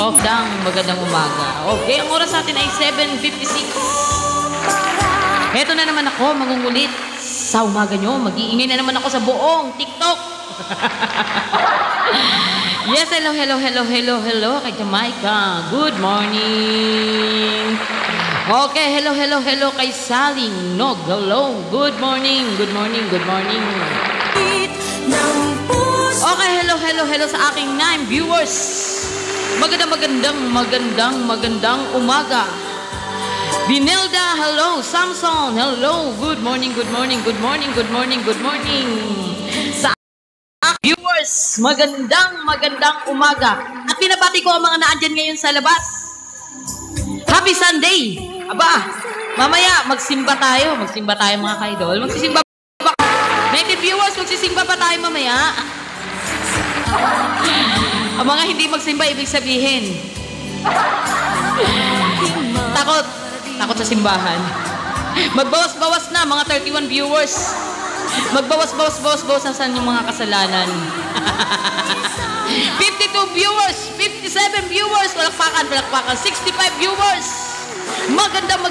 Magandang umaga. Okay, ang oras natin ay 7:56. Heto na naman ako, mangungulit sa umaga nyo. Mag-iingay na naman ako sa buong TikTok. Yes, hello kay Jamaica. Good morning. Okay, hello kay Saling Nog. Hello, good morning. Okay, hello sa aking 9 viewers. Magandang umaga. Binelda, hello. Samson, hello. Good morning. Sa viewers, magandang umaga. At pinabati ko ang mga naandyan ngayon sa labas. Happy Sunday. Aba, mamaya magsimba tayo mga kaidol. Magsisimba ba? Native viewers, magsisimba pa tayo mamaya. Ang mga hindi magsimba, ibig sabihin takot sa simbahan. Magbawas-bawas na mga 31 viewers. Magbawas na saan yung mga kasalanan. 52 viewers, 57 viewers, palakpakan, 65 viewers. Magandang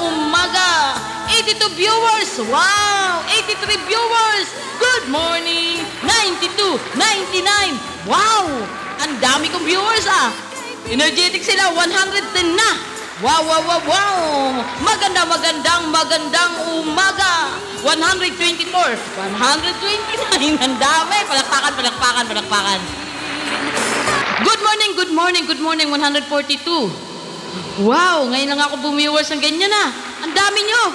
umaga. 82 viewers, wow. 83 viewers, good morning. 92, 99, wow. Ang dami kong viewers energetic sila, 110 na. Wow. Magandang umaga. 124, 129, ang dami. Palakpakan. Good morning, 142. Wow, ngayon lang ako bumiwers ng ganyan Ang dami nyo.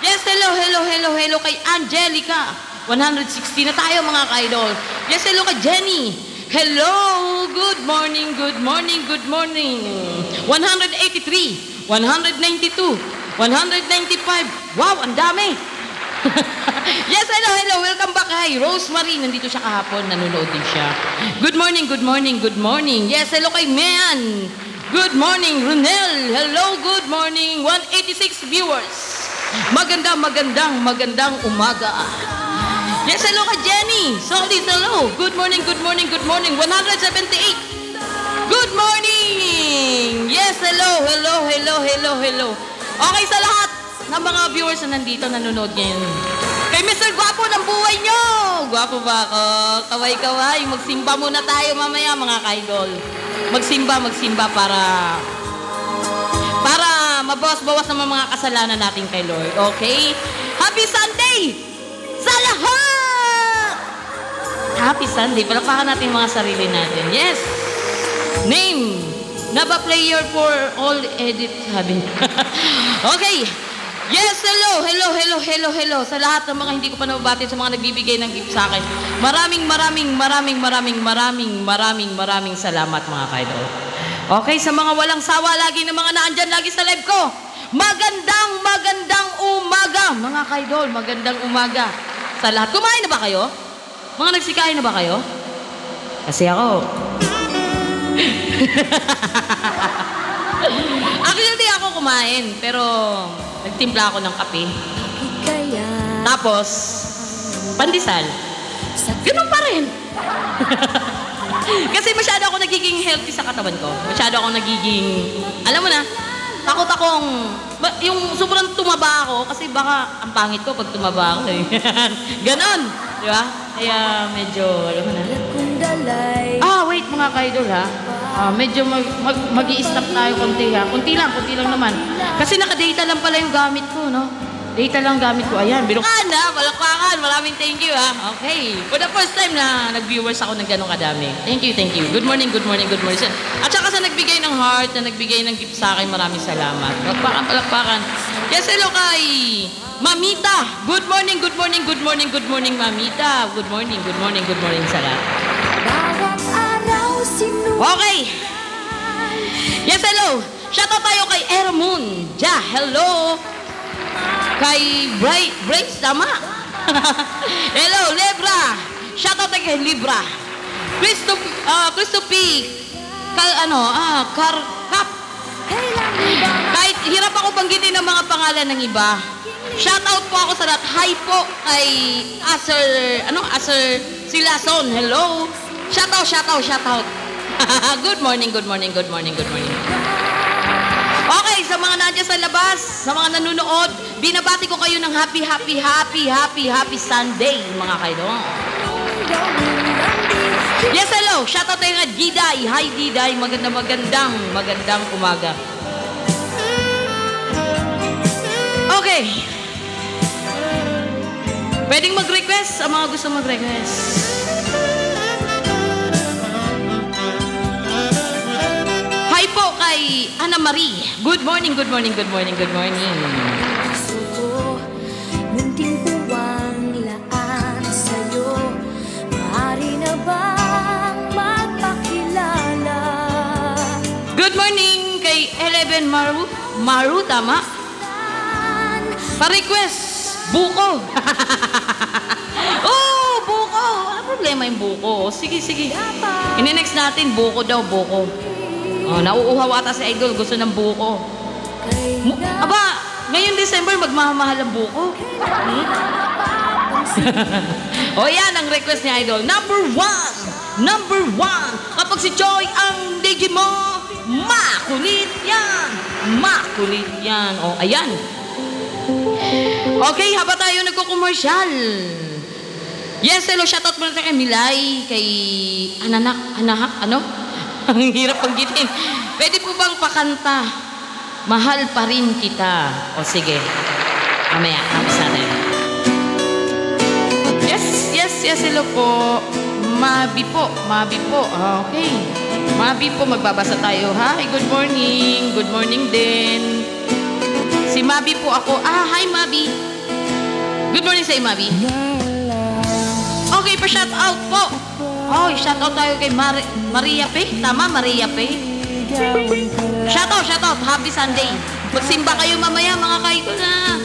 Yes, hello kay Angelica. 160 na tayo mga ka-idol. Yes, hello kay Jenny. Hello, good morning. 183, 192, 195. Wow, ang dami. Yes, hello. Welcome back kay Rosemary. Nandito siya kahapon, nanonood din siya. Good morning. Yes, hello kay Mean. Good morning, Runel. Hello, good morning. 186 viewers. Magandang umaga. Yes, hello kay Jenny. Solid, hello. Good morning. 178. Good morning. Yes, hello. Okay sa lahat ng mga viewers na nandito, nanonood ngayon. Kay Mr. Guapo ng buhay nyo. Guwapo ba ako? Kaway. Magsimba muna tayo mamaya mga kaidol. Magsimba para mabawas-bawas naman mga kasalanan natin kay Lord. Okay? Happy Sunday sa lahat! Happy Sunday. Palakpakan natin mga sarili natin. Yes. Name. Naba player for all edit. Sabi. Okay. Yes, hello. Sa lahat ng mga hindi ko pa nababati, sa mga nagbibigay ng gift sa akin. Maraming salamat mga kaidol. Okay, sa mga walang sawa lagi ng mga naandyan lagi sa live ko. Magandang umaga mga kaidol. Magandang umaga sa lahat. Kumain na ba kayo? Mga nagsikain na ba kayo? Kasi ako. Actually, hindi ako kumain. Pero nagtimpla ako ng kape. Tapos, pandesal. Ganun pa rin. Kasi masyado ako nagiging healthy sa katawan ko. Masyado ako nagiging, alam mo na, takot akong, yung sobrang tumaba ako, kasi baka ang pangit ko pag tumaba ako. Ganon. Di ba? Kaya medyo, alam mo na. Wait mga kaidol medyo mag-i-stop tayo konti Kunti lang naman. Kasi naka-data lang pala yung gamit ko, no? Data lang gamit ko. Ayan, bilukan balakpakan. Maraming thank you Okay. For the first time na nag-viewers ako ng ganong kadami. Thank you. Good morning. At saka sa nagbigay ng heart, na nagbigay ng gift sa akin, maraming salamat. Palakpakan. Yes, hello kay Mamita. Good morning, Mamita. Good morning sa lahat. Okay. Yes, hello. Shoutout tayo kay Ermon. Hello. Kay Brace, tama? Hello, Libra. Shoutout tayo kay Libra. Christophe. Karkap. Kahit hirap ako banggitin ng mga pangalan ng iba. Shoutout po ako sa lahat. Hi po kay Aser Silason. Hello. Shoutout. Good morning, good morning, good morning, good morning. Okay, sa mga nandiyan sa labas, sa mga nanonood, binabati ko kayo ng happy Sunday, mga kaidol. Yes, hello. Shoutout tayo nga Diday. Hi, Diday. Magandang umaga. Okay. Pwedeng mag-request ang mga gusto mag-request. Hi po kay Ana Marie. Good morning, good morning, good morning, good morning. Munting puwang laan sa'yo, maaari na bang magpakilala? Good morning kay 11 Maru, tama? Pa-request, buko. Oh, buko. Ano problema yung buko? Sige. Ine-next natin, buko daw, buko. Oh, nauuhaw ata si Idol, gusto ng buko. Aba, ngayon December, magmamahal ang buko. O yan, ang request ni Idol. Number one. Kapag si Joy ang DJ mo, makulit yan. O, ayan. Okay, haba tayo nagko-commercial. Yes, hello, shoutout muna tayo kay Milay, kay Anahak, ano? Ang hirap panggitin. Pwede po bang pakanta? Mahal pa rin kita. O sige. Mamaya, tapos natin. Yes, hello po. Mabi po. Okay. Mabi po, magbabasa tayo. Hi, good morning din. Si Mabi po ako. Hi Mabi. Good morning sa Mabi. Okay, pa-shout out po. Oh, shout out tayo kay Maria Pe. Tama, Maria Pe. Shout out. Happy Sunday. Magsimba kayo mamaya mga kaidol na.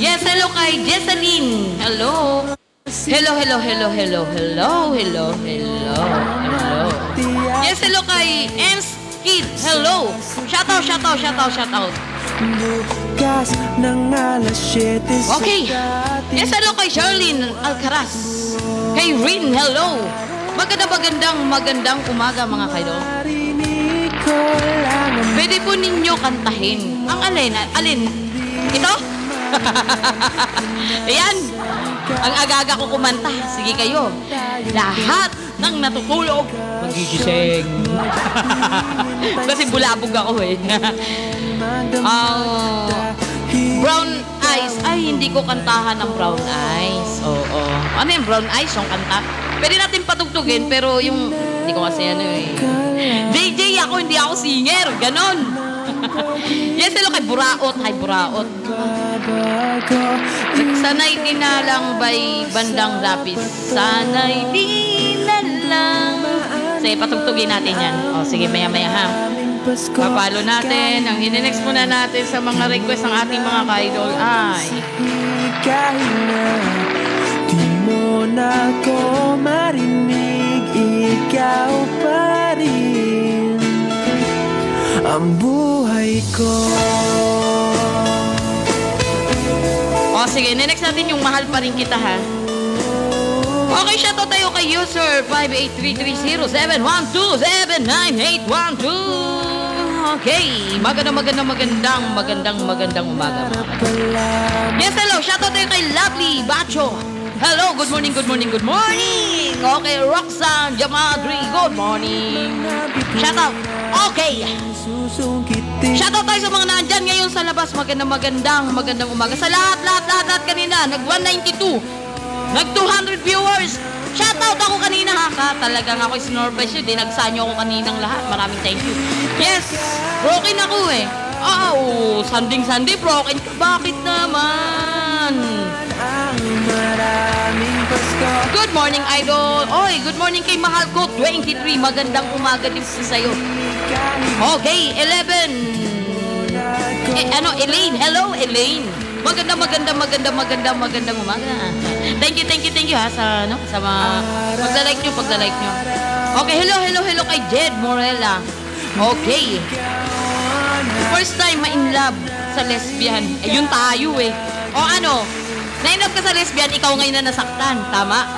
Yes, hello kay Jesseline. Hello. Hello. Yes, hello kay Ems Kid. Hello. Shout out. Okay. Yes, hello kay Charlene Alcaraz. Kay Rin, hello. Magandang umaga mga kaidol. Pwede po ninyo kantahin. Ang alin? Ito? Ayan. Ang aga-aga ko kumanta. Sige kayo. Lahat ng natutulog magigising. Kasi bulabog ako eh. Brown Eyes. Ay, hindi ko kantahan ng Brown Eyes. Oo. Ano yung Brown Eyes? Yung kanta? Pwede natin patugtugin, pero yung... Hindi ko kasi ano eh. JJ ako, hindi ako singer. Ganon. Yes, hello kay Buraot. Hi, Buraot. Sana'y di na lang by Bandang Rapid. Sana'y di na lang. Sige, patugtugin natin yan. O, sige, maya-maya ha. Papalo natin. Ang ininext muna natin sa mga request ng ating mga ka-idol ay... Kahit na di mo na ko marinig, ikaw pa rin ang buhay ko. O sige, next natin yung mahal pa rin kita ha. Okay, shoutout tayo kay user 5833071279812. Okay, magandang umaga. Yes, hello, shoutout tayo kay Lovely Bacho. Hello, good morning. Okay, Roxanne Jamadri, good morning. Shoutout. Okay. Shoutout tayo sa mga nandyan ngayon sa labas. Magandang umaga. Sa lahat kanina, nag-192. Nag-200 viewers. Shoutout ako kanina ha. Talagang ako snorvise yun. Dinagsanyo ako kaninang lahat. Maraming thank you. Yes, broken ako eh. Oh, Sunday broken. Bakit naman? Good morning, Idol. Oy, good morning kay mahal ko. 23, magandang umaga din po sa'yo. Okay, 11. Elaine. Hello, Elaine. Magandang umaga. Thank you ha sa mga pagla-like nyo. Okay, hello kay Jed Morella. Okay. First time ma-in love sa lesbian. Yun tayo eh. O ano, na-in love ka sa lesbian, ikaw ngayon na nasaktan. Tama?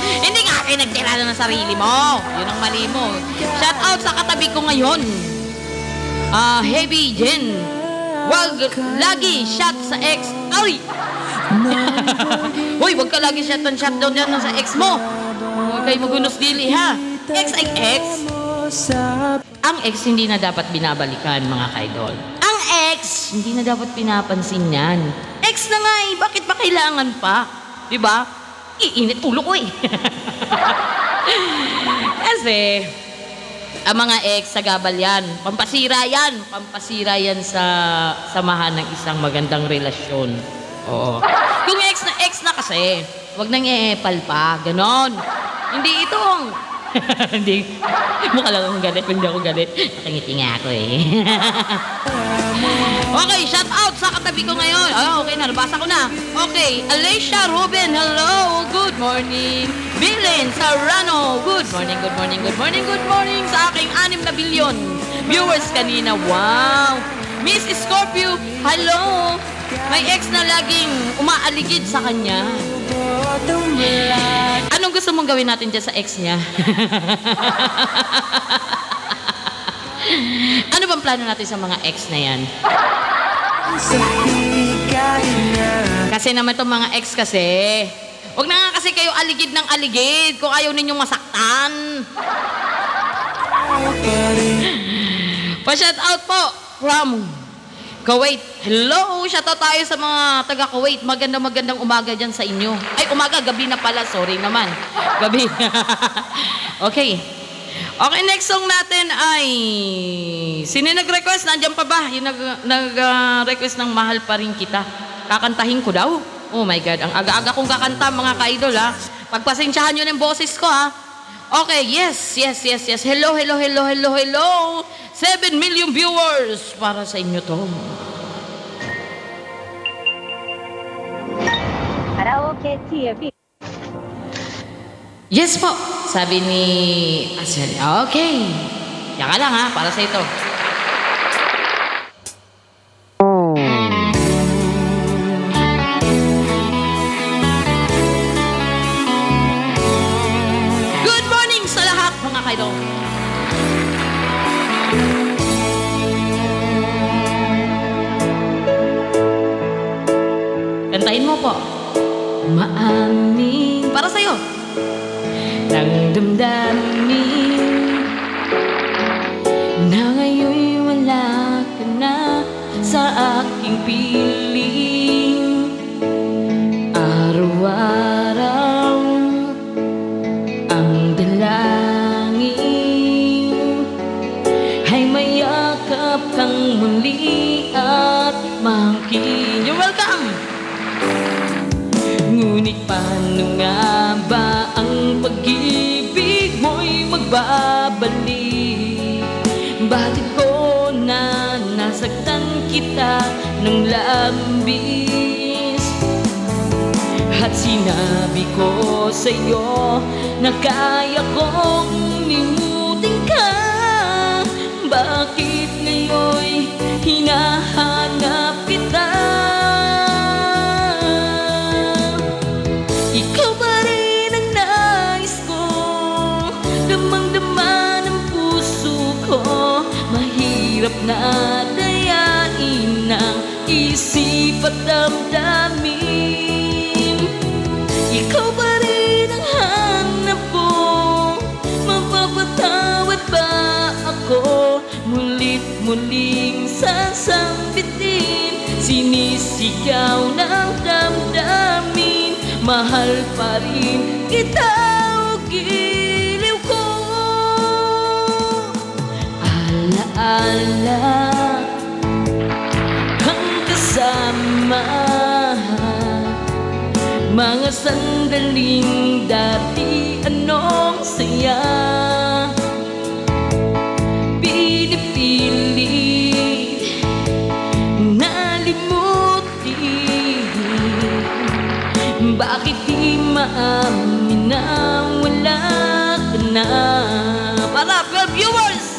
Hindi nga kayo nagtirada ng sarili mo. Yun ang mali mo. Shout out sa katabi ko ngayon. Heavy Jen. Wag lagi shot sa ex. Ay! Hoy, wag ka lagi shot down yan sa ex mo. Huwag kayo magunos dili ha. Ex ay ex. Ang ex hindi na dapat binabalikan mga kaidol. Ang ex hindi na dapat pinapansin yan. Ex na nga eh, bakit ba kailangan pa? Diba? Iinit ulo ko eh. Kasi ang mga ex sa gabal yan. Pampasira yan. Pampasira yan sa samahan ng isang magandang relasyon. Oo. Kung ex na kasi, wag nang e-epal pa. Ganon. Hindi itong... Hindi. Mukha lang akong galit. Hindi ako galit. Nakangiti nga ako eh. Okay, shout out sa katabi ko ngayon. Okay na, nabasa ko na. Okay, Alicia Ruben, hello. Good morning. Bilin Sarano, good morning, good morning, good morning, good morning sa aking 6 na bilyon viewers kanina. Wow. Miss Scorpio, hello. May ex na laging umaaligid sa kanya. Anong gusto mong gawin natin dyan sa ex niya? Ano bang plano natin sa mga ex na yan? Kasi naman itong mga ex kasi, huwag na nga kasi kayo aligid ng aligid kung ayaw ninyong masaktan. Pa-shout out po from Kuwait. Hello! Shoutout tayo sa mga taga-Kuwait. Magandang umaga dyan sa inyo. Ay, umaga. Gabi na pala. Sorry naman. Gabi. Okay. Okay, next song natin ay... Sino nag-request? Nandiyan pa ba? Yung nag-request ng Mahal Pa Rin Kita. Kakantahin ko daw. Oh my God. Ang aga-aga kong kakanta, mga ka-idol, ha? Pagpasensyahan nyo ng boses ko, ha? Okay, yes. Hello. 7 million viewers para sa inyo to. Karaoke TV. Yes po, sabi ni Asel. Okay. Yaka lang ha, para sa ito. Good morning sa lahat mga kaidol. Kantahin mo po. Maamin. Para sa'yo. Nang damdamin na ngayon'y wala ka na sa aking piling. Araw-araw ang dalangin ay mayakap kang muli at makin. You're welcome! Ngunit paano nga ba ang pag-ibig mo'y magbabalik? Bakit ko na nasaktan kita ng labis? At sinabi ko sa'yo na kaya kong limutin ka. Bakit ngayon'y hinahanap kita? Ikaw pa rin ang nais ko, damang-dama ng puso ko. Mahirap na dayain ng isip at damdamin. Ikaw pa rin ang hanap ko, mapapatawad ba ako? Mulit-muling sasambitin, sinisigaw ng damdamin. Mahal pa rin kita o giliw ko. Alaala ang kasama, mga sandaling dati anong saya. Pinipilit nalimutin. Bakit di maamin na wala ka na? Para 12 viewers!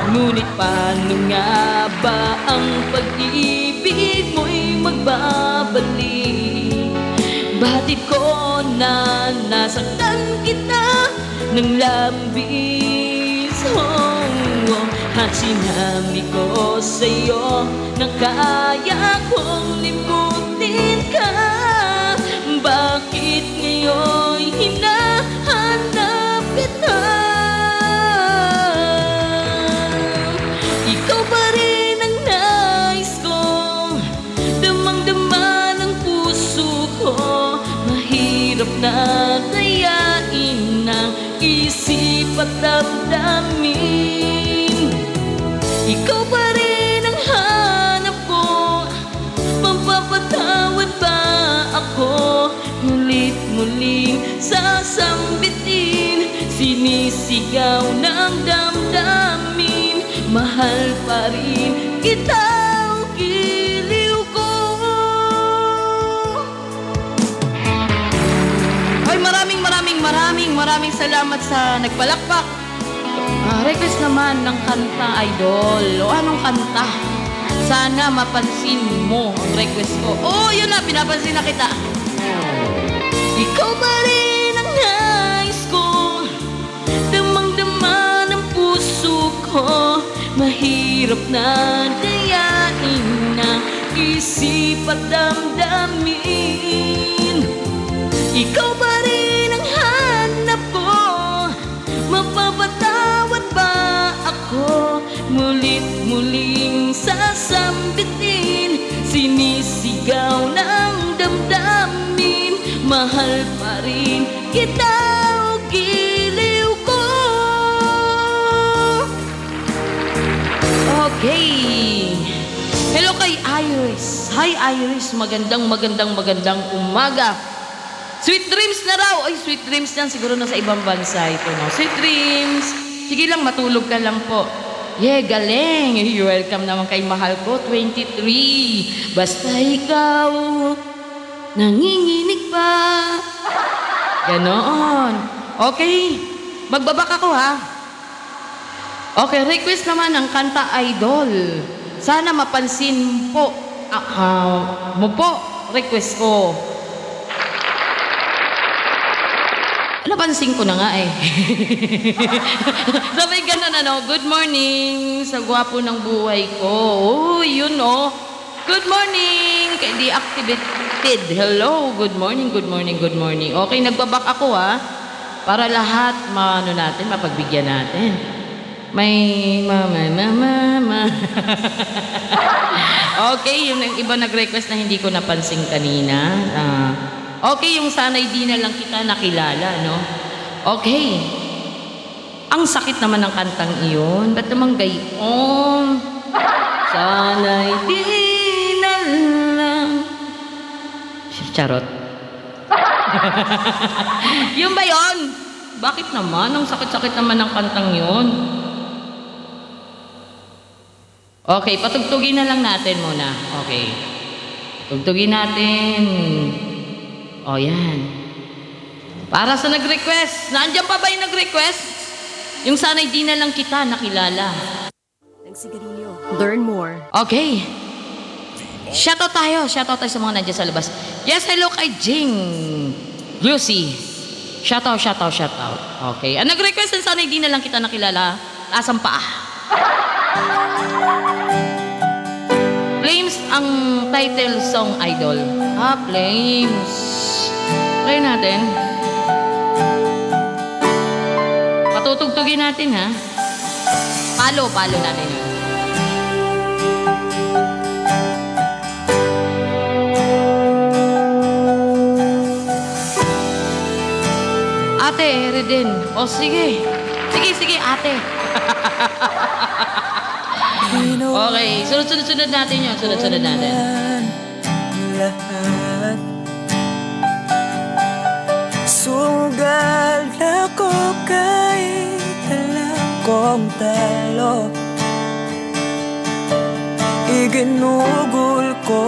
Ngunit paano nga ba ang pag-ibig mo'y magbabalik? Batid ko na nasaktan kita ng labis, at sinabi ko sa'yo na kaya kong limutin ka. Bakit ngayon hinahanap kita? Ikaw pa rin ang nais ko, damang-dama ng puso ko. Mahirap na dayain ng isip at damdamin. Ikaw pa rin ang hanap ko, mapapatawad ba ako? Mulit-muling sasambitin, sinisigaw ng damdamin. Mahal pa rin kita, giliw ko. Ay, maraming salamat sa nagpalakpak. Request naman ng kanta, idol. O anong kanta? Sana mapansin mo ang request ko. Oh, yun na, pinapansin na kita. Ikaw pa rin ang nais ko, damang-dama ng puso ko. Mahirap na dayain ng isip at damdamin. Ikaw pa rin ang hanap ko, mapapatawad ba ako? Mulit-muling sasambitin, sinisigaw ng damdamin. Mahal pa rin kita, o giliw ko. Okay. Hello kay Iris. Hi Iris, magandang umaga. Sweet dreams na raw. Ay, sweet dreams yan. Siguro nasa ibang bansa ito, no? Sweet dreams. Sige lang, matulog ka lang po. Yeah, galing. Welcome naman kay mahal ko, 23. Basta ikaw, nanginginig pa. Ganon. Okay. Magbabak ako, ha? Okay, request naman ng kanta, idol. Sana mapansin po. Mo po, request ko. Napansin ko na nga eh. Sabay ganun ano, good morning sa gwapo ng buhay ko. Oh, yun oh. Good morning kay deactivated. Hello, good morning. Okay, nagbabak ako ha. Para lahat mapagbigyan natin. May mama. Okay, yung iba nag-request na hindi ko napansin kanina. Okay, yung sana'y di na lang kita nakilala, no? Okay. Ang sakit naman ng kantang iyon. Ba't naman gayon? Sana'y di na lang. Charot. Yun ba yun? Bakit naman? Ang sakit-sakit naman ng kantang yun. Okay, patugtugin na lang natin muna. Okay. Tugtugin natin. O, yan. Para sa nag-request. Nandiyan pa ba yung nag-request? Yung sana'y di na lang kita nakilala. Learn more. Okay. Shoutout tayo sa mga nandiyan sa labas. Yes, hello kay Jing. Lucy. Shoutout. Okay. Ang nag-request ng sana'y di na lang kita nakilala. Asang paa. Flames ang title song, idol. Flames. Try natin. Patutugtugin natin, ha? Palo natin yun. Ate, Redin. O, sige. Sige, ate. Okay, sunod natin yun. Sunod natin. Lahat sugal ako kahit alam kong talo. Iginugol ko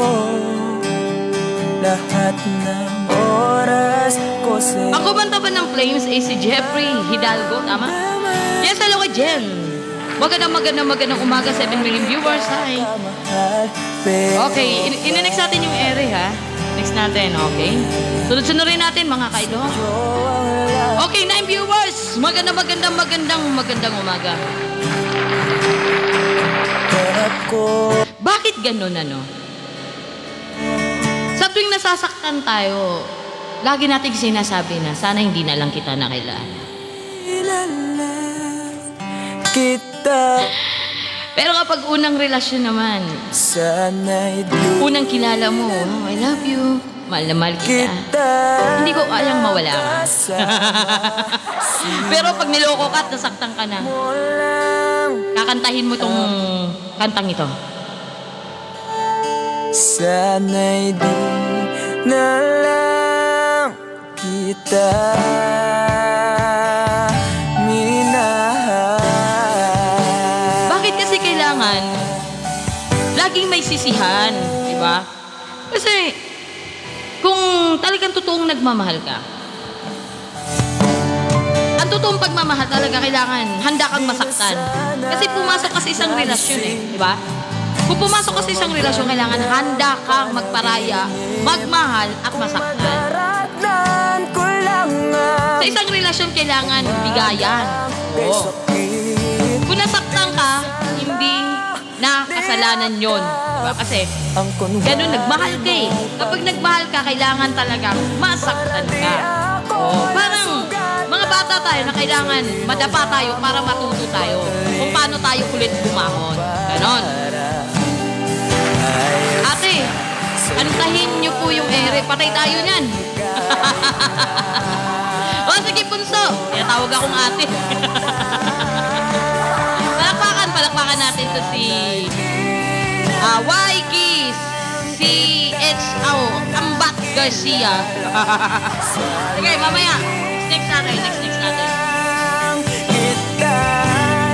lahat ng oras ko sa'yo. Ang kumanta ba ng Flames ay si Jeffrey Hidalgo, tama? Yes, hello kay Jen. Magandang umaga, 7 million viewers. Hi. Okay, in-next natin yung ere, ha? Next natin, okay? Sunod-sunod rin natin, mga kaidol. Okay, 9 viewers. Magandang umaga. Bakit ganun, ano? Sa tuwing nasasaktan tayo, lagi nating sinasabi na, sana hindi na lang kita nakilala. Pero kapag unang relasyon naman, unang kilala mo, oh, I love you, mahal na mahal kita, hindi ko kayang mawala ka. Pero pag niloko ka at nasaktan ka na, kakantahin mo tong kantang ito. Sana'y di na lang kita minahal. Bakit kasi kailangan laging may sisihan, di ba? Kasi kung talagang totoong nagmamahal ka, ang totoong pagmamahal talaga kailangan handa kang masaktan. Kasi pumasok ka sa isang relasyon di ba? Kung pumasok ka sa isang relasyon, kailangan handa kang magparaya, magmahal at masaktan. Sa isang relasyon, kailangan bigayan. Oo. Kung nasaktan ka, hindi na kasalanan yun. Diba? Kasi, ganun, nagmahal ka eh. Kapag nagmahal ka, kailangan talagang masaktan ka. Oo. Parang, mga bata tayo na kailangan madapa tayo para matuto tayo kung paano tayo ulit bumahon. Ganon. Ate, antahin niyo po yung ere. Patay tayo niyan. O, sige, punso. Kaya tawag akong ate. Palakpakan natin to si Waikis CHO Ambat Garcia. Sige, mamaya. Next natin.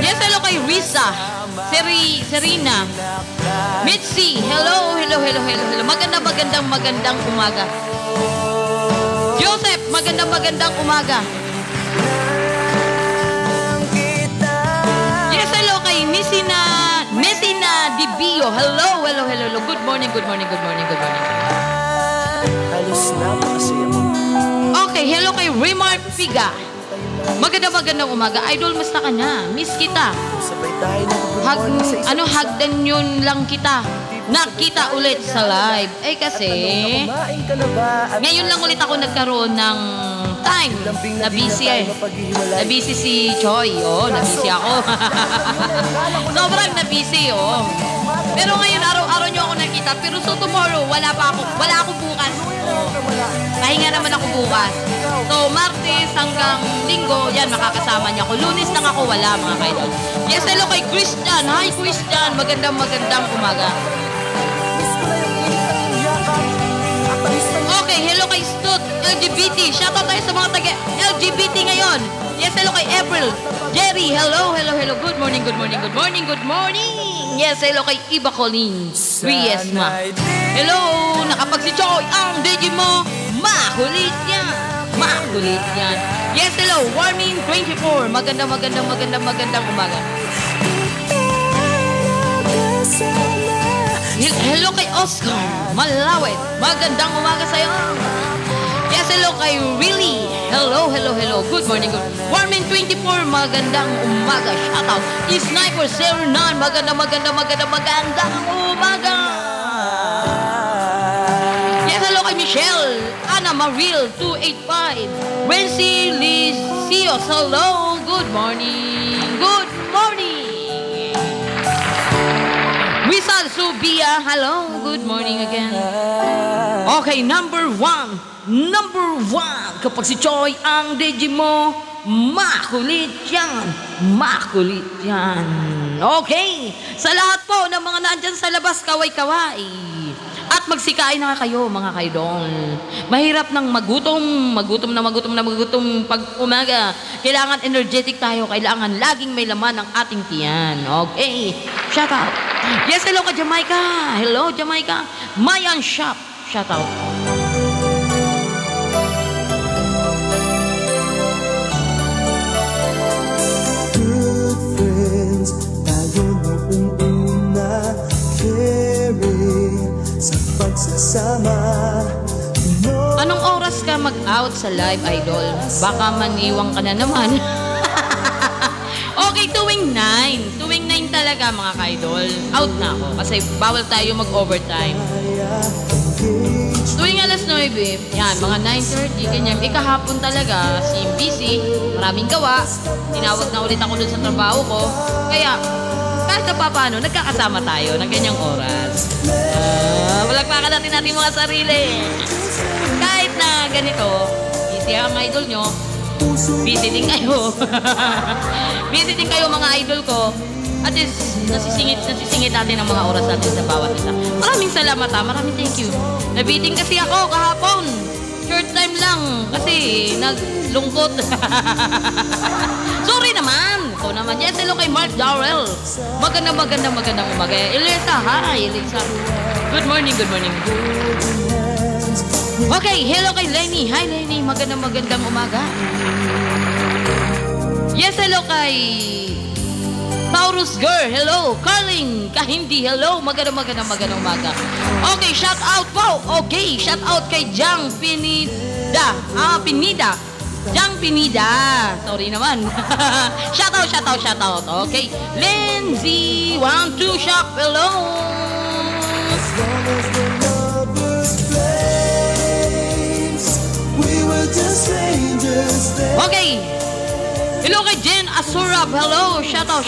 Yes, hello kay Risa. Serena. Mitzi, hello. Magandang umaga. Joseph, magandang umaga. Yes, hello kay Messina Dibio. Hello. Good morning. Okay, hello kay Remark Figa. Magandang umaga. Idol, musta ka na? Miss kita. Hagdan yun lang kita. Nakita ulit sa live. Kasi ngayon lang ulit ako nagkaroon ng time. Nabisi si Choi. Nabisi ako. Sobrang nabisi, Pero ngayon, araw-araw nyo ako nakita. Pero so tomorrow, wala ako bukas. Pahinga naman ako bukas. So, Martes hanggang Linggo, yan, makakasama niya ako. Lunes lang ako, wala, mga kaidol. Yes, hello kay Christian. Hi, Christian. Magandang umaga. Okay, hello kay Stut, LGBT. Shoutout tayo sa mga taga-LGBT ngayon. Yes, hello kay April. Jerry, hello. Good morning. Yes, hello kay Iba Colleen. Riesma. Hello, nakapag si Choy ang DJ mo. Makulit yan. Yes, hello, Warming 24. Magandang umaga. Hello kay Oscar Malawit. Magandang umaga sa'yo. Yes, hello kay Willie. Hello. Good morning. Warmin 24, magandang umaga. Shoutout. Sniper 09, magandang umaga. Yes, hello kay Michelle. Ana Maril 285. Renzi Lisios. Hello. Good morning. Rizal Subia, hello, good morning again. Okay, number one. Kapag si Choi ang DJ mo, makulit yan. Okay, sa lahat po ng mga nandyan sa labas, kaway-kaway. At magsikain na kayo, mga kaidol. Mahirap ng magutom pag umaga. Kailangan energetic tayo. Kailangan laging may laman ang ating tiyan. Okay, shout out. Yes, hello ka Jamaica. Hello, Jamaica. Mayan Shop. Shout out. Good friends, tayo noong una, caring sa pagsasama. oras ka mag-out sa live, idol? Baka maniwang ka na naman. Okay, tuwing 9. Tuwing 9 talaga, mga ka-idol. Out na ako kasi bawal tayo mag-overtime. Tuwing alas 9, yan, mga 9:30, ganyan. Kahapon talaga, busy, maraming gawa. Tinawag na ulit ako dun sa trabaho ko. Kaya, kahit na paano, nagkakasama tayo ng ganyang oras. Palakpakan natin mga sarili. Kahit na ganito, busy ang idol nyo, busy din kayo. Busy din kayo mga idol ko. At least, nasisingit natin ang mga oras natin sa bawat isa. Maraming salamat maraming thank you. Nabiting kasi ako kahapon. Short time lang kasi naglungkot. Sorry naman. Ito naman. Yes, hello kay Mark Darrell. Magandang umaga. Elisa, hi Elisa. Good morning. Okay, hello kay Lenny. Hi Lenny, magandang umaga. Yes, hello kay Taurus Girl, hello. Carling Kahindi, hello. Magandang umaga. Okay, shout out po. Okay, shout out kay Jang Pinida. Jang Pinida. Sorry naman. Shout out. Okay. Lindsay, 1, 2, shop, hello. Okay. Hello kay Jen Asurab, hello. Shout out.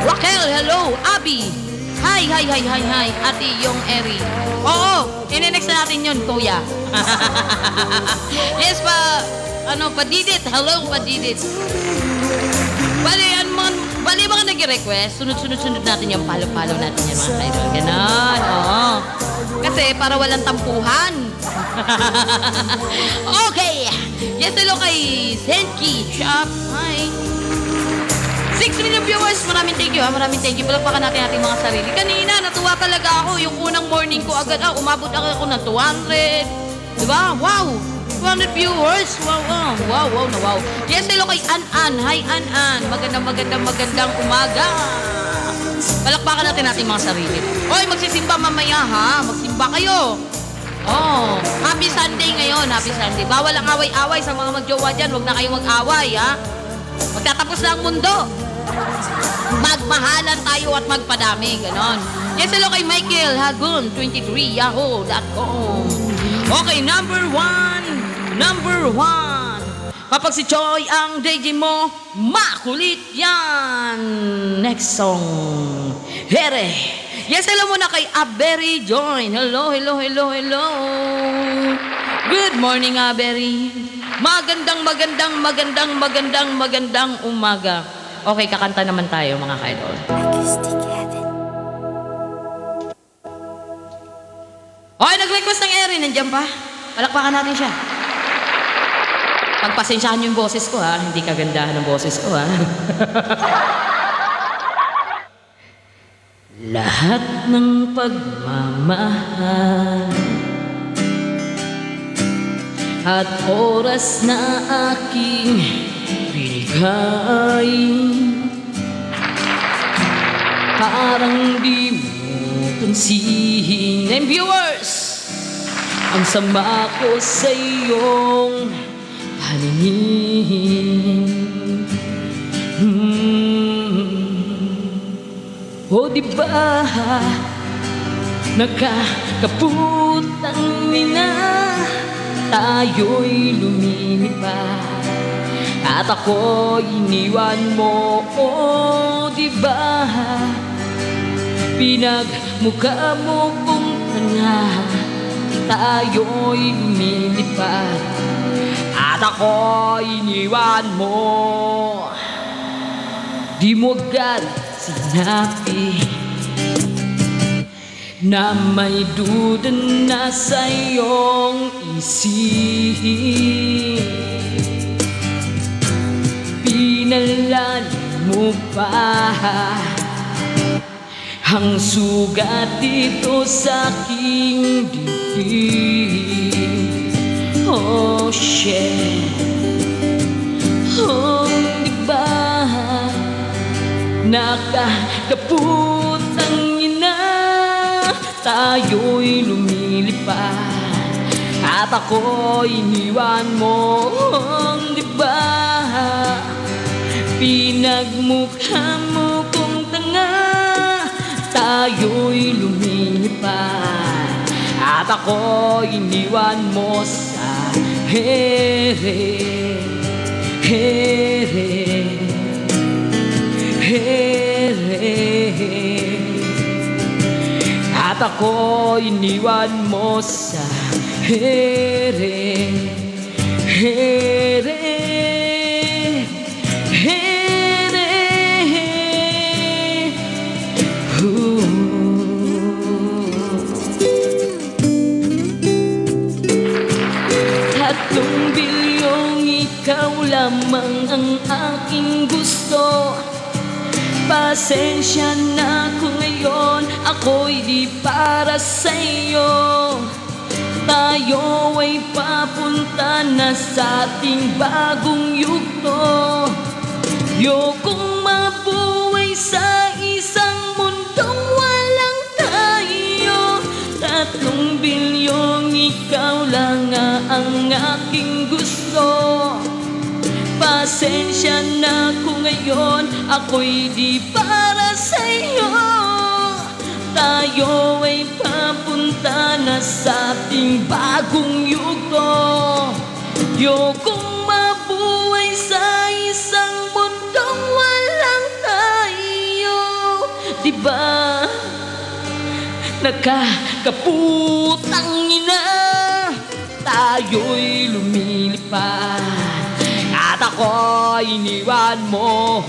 Raquel, hello. Abby. Hi. Ate yung Eri. Oo, inenext na natin yun, kuya. Yes, Padidit. Hello, Padidit. Bali mga nag-request, sunod natin yung palo-palo natin yan, mga idol. Ganon, oo. Kasi para walang tampuhan. Okay. Yes, hello kay Senki Shop. Hi. 6 million viewers. Maraming thank you. Palagpakan natin ating mga sarili. Kanina, natuwa talaga ako. Yung unang morning ko agad, umabot ako ng 200. Diba? Wow. 200 viewers. Wow. Yes, hello kay An-An. Hi, An-An. Magandang umaga. Palakpakan natin ating mga sarili. Hoy, magsisimba mamaya ha. Magsimba kayo. Oh, happy Sunday ngayon. Happy Sunday. Bawal ang away-away sa mga magjowa dyan. Huwag na kayong mag-away ha. Magtatapos na ang mundo. Magmahalan tayo at magpadami. Ganon. Yes, hello kay Michael Hagun, 23, yahoo.com. Okay, number one. Kapag si Choi ang DJ mo, makulit yan. Next song. Here. Yes, hello muna kay Aberry Join. Hello. Good morning, Aberry. Magandang umaga. Okay, kakanta naman tayo, mga ka-idol. Okay, nag-request ng Erin. Nandiyan pa? Palakpakan natin siya. Pagpasensyahan yung boses ko, ha? Hindi kagandahan ng boses ko, ha? Lahat ng pagmamahal at oras na aking binigay, parang di mo pansin. And viewers, ang sama ko sa iyong paningin. O diba, nakakaputang ina, tayo'y lumilipad at ako'y iniwan mo. O diba, pinagmukha mo kung tanga, tayo'y lumilipad at ako'y iniwan mo. Di mo agad sinabi na may duda na sa iyong isip. Pinalalim mo pa ang sugat dito sa aking dibdib. Oh shit, oh diba, nakakaputang ina, tayo'y lumilipad at ako iniwan mo, di ba? Pinagmukha mo kong tanga, tayo'y lumilipad, at ako iniwan mo sa here, here, at ako iniwan mo sa here, here, here. Tatlong bilyong ikaw lamang ang aking gusto. Pasensya na kung ngayon ako'y di para sa'yo. Tayo ay papunta na sa ating bagong yugto. Yokong mabuhay sa isang mundong walang tayo. Tatlong bilyong ikaw lang ang aking gusto. Pasensya na kung ngayon ako'y di para sa'yo. Tayo ay papunta na sa ating bagong yugto. Yokong mabuhay sa isang mundong walang tayo. Diba? Nakakaputang ina, tayo'y lumilipad, at ako iniwan mo,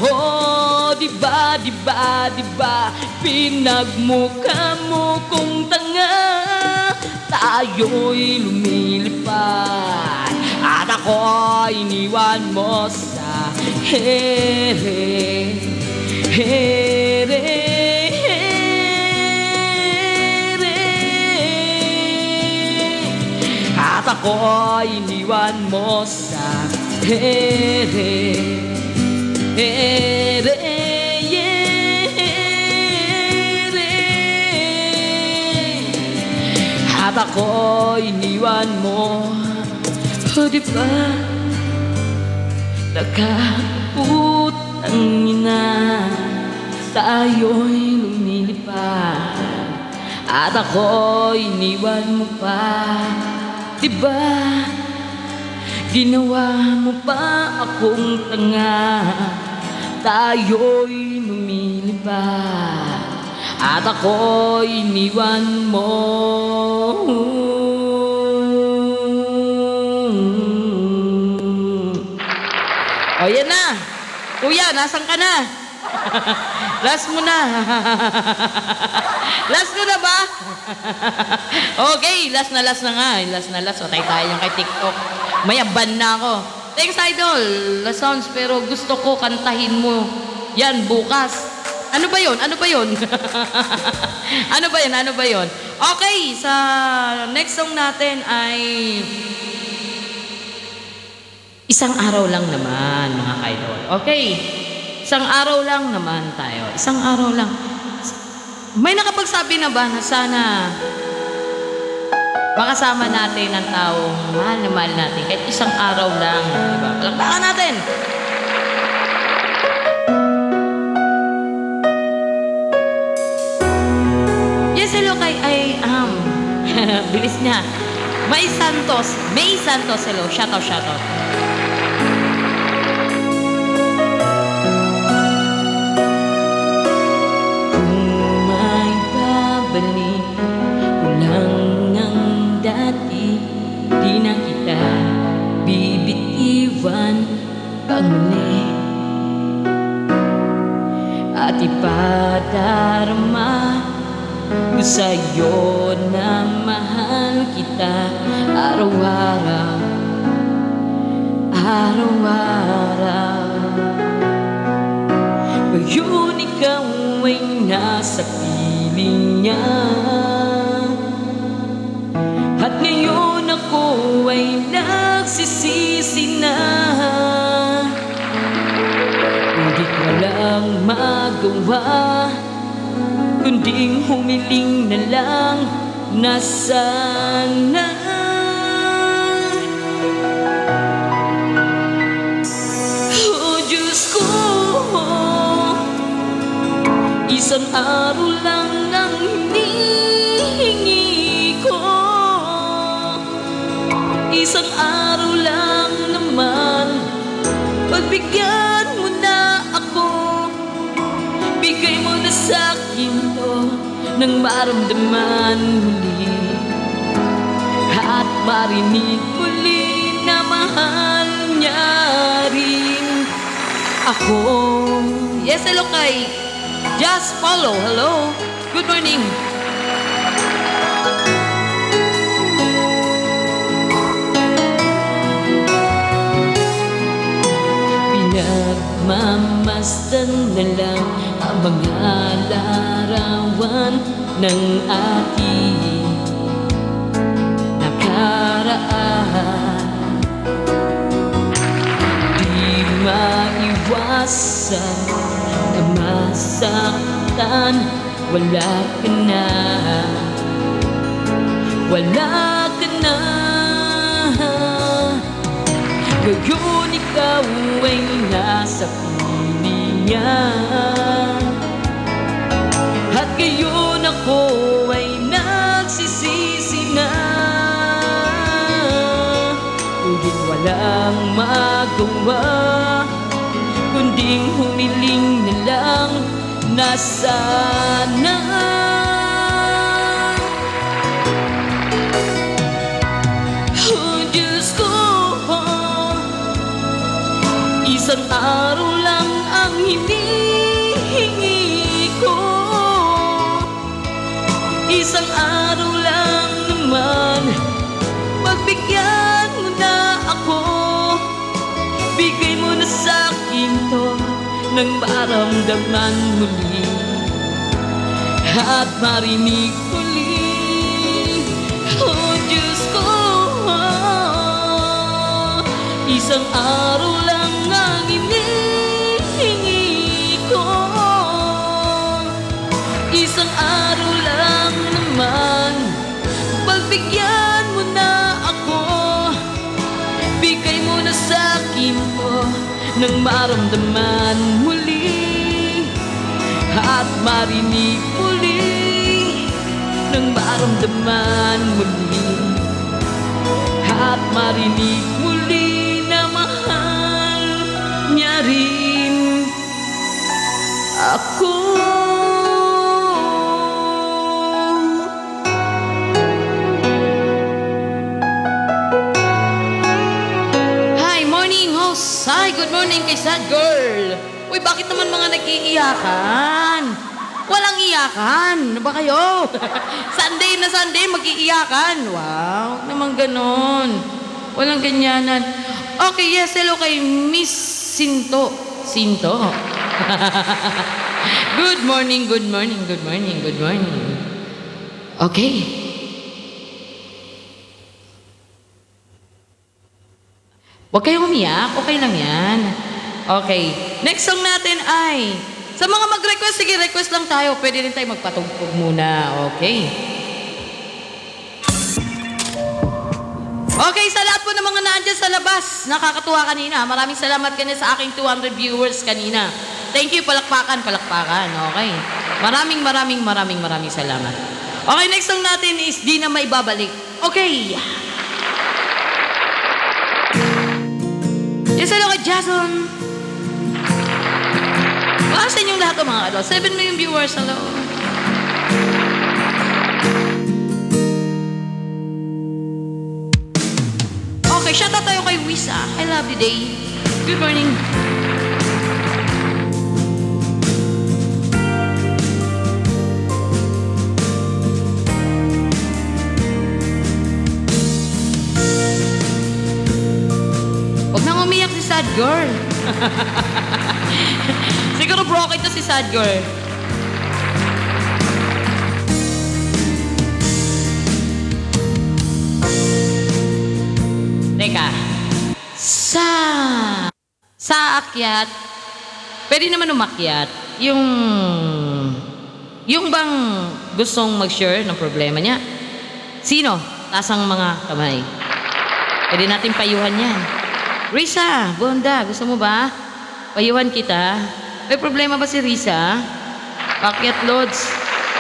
diba, diba, diba? Pinagmukha mo kong tanga, tayo'y lumilipad, at ako iniwan mo sa here, here. At ako iniwan mo sa here, here, at ako iniwan mo, diba? Nakakaputang ina, tayo'y lumilipad, at ako iniwan mo pa, diba? Ginawa mo pa akong tanga, tayo'y lumilipad, at ako iniwan mo. O yan na. Kuya, nasan ka na? Last mo na. Last mo na ba? Okay, last na nga. Last na last. Patay tayo yung kay TikTok. Mayaban na ako. Thanks, Idol. Last sounds, pero gusto ko kantahin mo yan bukas. Ano ba yun? Ano ba yun? Ano ba yun? Ano ba yun? Okay, sa next song natin ay Isang Araw Lang naman, mga Idol. Okay. Isang araw lang naman tayo. Isang araw lang. May nakapagsabi na ba na sana makasama natin ang taong mahal na mahal natin kahit isang araw lang, diba? Palakpakan natin! Yes, hello kay bilis niya. May Santos, hello. Shout out. Balik ulang ang dati, di na kita bibitiwan pang muli, at ipadarama ko sa'yo na mahal kita araw-araw, araw-araw. Ngayon ikaw ay nasa piling niya, at ngayon ako ay nagsisisi na. Hindi ko lang magawa kunding humiling na lang na sana Isang araw lang ang hinihingi ko. Isang araw lang naman, pagbigyan mo na ako. Bigay mo na sa'kin to nang maramdaman muli at marinig muli na mahal niya rin ako. Yes, hello kay Just Follow. Hello, good morning. Pinagmamasdan na lang ang mga larawan ng ating nakaraan. Di maiwasan na masaktan. Wala ka na, wala ka na. Ngayon ikaw ay nasa piling niya, at ngayon ako ay nagsisisi na. Ngunit walang magawa kunding humiling na lang na sana oh Diyos ko, isang araw lang ang hinihingi ko. Isang araw lang naman, pagbigyan mo na ako. Bigay mo na sa'kin to nang maramdaman muli at marinig muli. Oh Diyos ko, isang araw lang ang hinihingi ko. Isang araw lang naman, pagbigyan mo na ako. Bigay mo na sa'kin to nang maramdaman muli at marinig muli. Nang maramdaman muli at marinig muli na mahal niya rin ako. Hi, good morning kay Sad Girl. Uy, bakit naman mga nag-iiyakan? Walang iyakan. Ano ba kayo? Sunday na Sunday, mag-iiyakan. Wow, naman ganon. Walang ganyanan. Okay, yes, hello kay Miss Sinto. Sinto? Good morning, good morning, good morning, good morning. Okay. Huwag kayong umiyak, okay lang yan. Okay, next song natin ay, sa mga mag-request, sige, request lang tayo. Pwede rin tayo magpatugtog muna, okay? Okay, sa lahat po ng mga naandyan sa labas, nakakatuwa kanina. Maraming salamat kanina sa aking 200 viewers kanina. Thank you, palakpakan, palakpakan, okay? Maraming salamat. Okay, next song natin is Di Na Maibabalik. Okay. Yes, hello kay Jason. Sa inyong lahat mga ano, 7 million viewers, hello. Okay, shout out tayo kay Wisa. I love you day. Good morning. Huwag nang umiyak si Sad Girl. Siguro broke ito si Sad Girl. Teka. Sa akyat, pwede naman umakyat. Yung bang gustong mag-share ng problema niya? Sino? Taas ang mga kamay. Pwede natin payuhan yan. Risa, Bonda, gusto mo ba? Payuhan kita. May problema ba si Risa? Paakyat, Lods.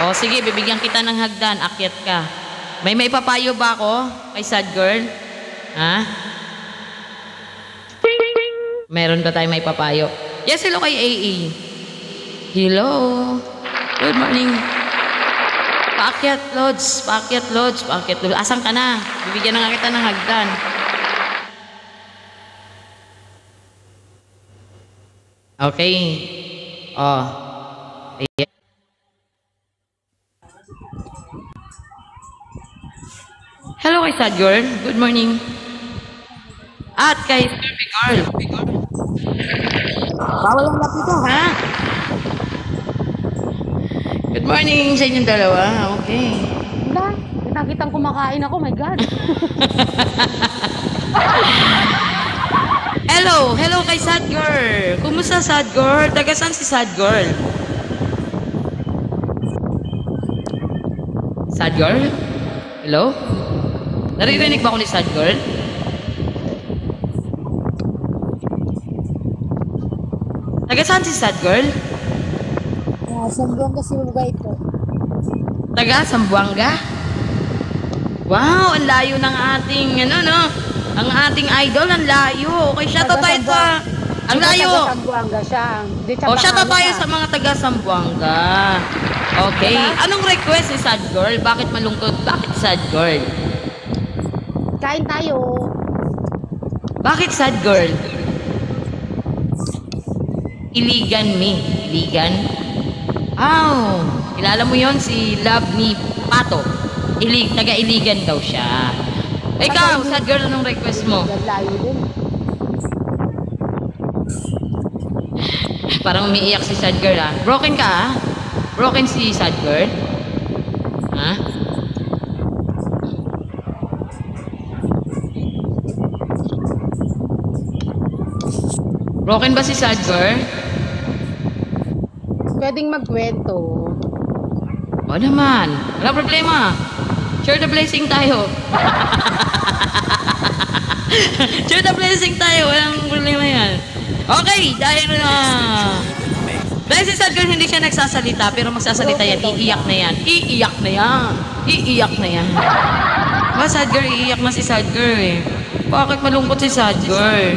O, sige, bibigyan kita ng hagdan. Akyat ka. May papayo ba ako kay sad girl? Ha? Meron ba tayong may papayo? Yes, hello kay AA. Hello. Good morning. Paakyat, Lods. Paakyat, Lods. Paakyat, Lods. Asan ka na? Bibigyan na nga kita ng hagdan. Okay. Oh. Ayan. Hello kay sad girl. Good morning. At kay Survey girl. Bawal ang lapito, ha? Good morning sa inyong dalawa. Okay. Wala. Kitang-kitang kumakain ako, my God. Hello. Hello kay sad girl. Kumusta sad girl? Taga saan si sad girl? Sad girl? Hello? Naririnig ba ako ni sad girl? Taga saan si sad girl? Sambuanga si Mugay po. Taga Sambuanga? Wow, ang layo ng ating, ang ating idol, ang layo. Okay, shout out tayo sa, ang layo. Taga Sambuanga siya. O, shout out tayo sa mga taga Sambuanga. Okay, anong request ni sad girl? Bakit malungkot? Bakit sad girl? Kain tayo. Bakit sad girl? Iligan me. Iligan? Oh, kilala mo yon si Love ni Pato. Taga-Iligan daw siya. Ikaw, sad girl, anong request mo? Layo din. Parang umiiyak si sad girl, ah. Broken ka, ah? Broken si sad girl? Ha? Broken ba si sad girl? Pwedeng magkwento. O naman, wala problema. Share the blessing tayo. Share the blessing tayo, walang problema yan. Okay, dahil si sad girl hindi siya nagsasalita, pero magsasalita yan, iiyak na yan. Iiyak na yan. Iiyak na yan. Ba, sad girl, iiyak na si sad girl eh. Bakit malungkot si sad girl?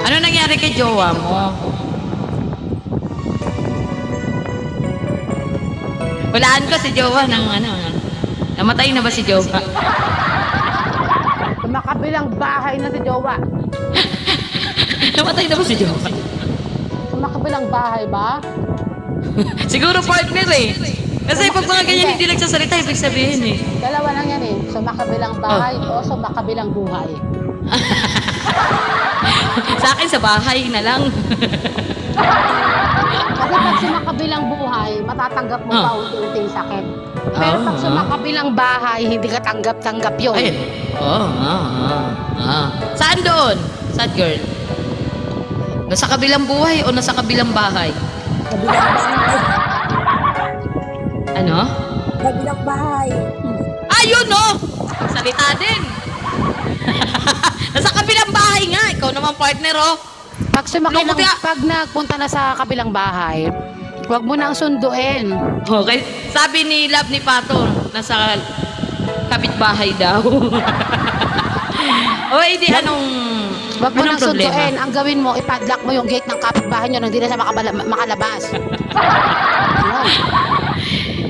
Ano nangyari kay jowa mo? Walaan ko si jowa ng namatay na ba si jowa? Sa makabilang bahay na si Jowa. Namatay na ba si jowa? Sa makabilang bahay ba? Siguro partner eh. Kasi pag mga ganyan hindi nagsasalita, ibig sabihin eh. Dalawa lang yan eh. Sa makabilang bahay o sa makabilang buhay. Sa akin sa bahay na lang. Kasi pag sa makabilang buhay, matatanggap mo pa unti-unting sakit. Pero pag sa makabilang bahay, hindi ka tanggap-tanggap yun. Ayun. Saan doon? Sad girl? Nasa kabilang buhay o nasa kabilang bahay? Kabilang bahay. Ano? Kabilang bahay. Ayun no! Salita din. Nasa kabilang bahay nga. Ikaw naman partner oh. Pag nagpunta na sa kabilang bahay, huwag mo nang sunduin. Okay. Sabi ni Love ni Pato, nasa kapitbahay daw. O hindi, Huwag mo nang problema? sunduin. Ang gawin mo, ipadlock mo yung gate ng kapitbahay nyo nang hindi na siya makalabas.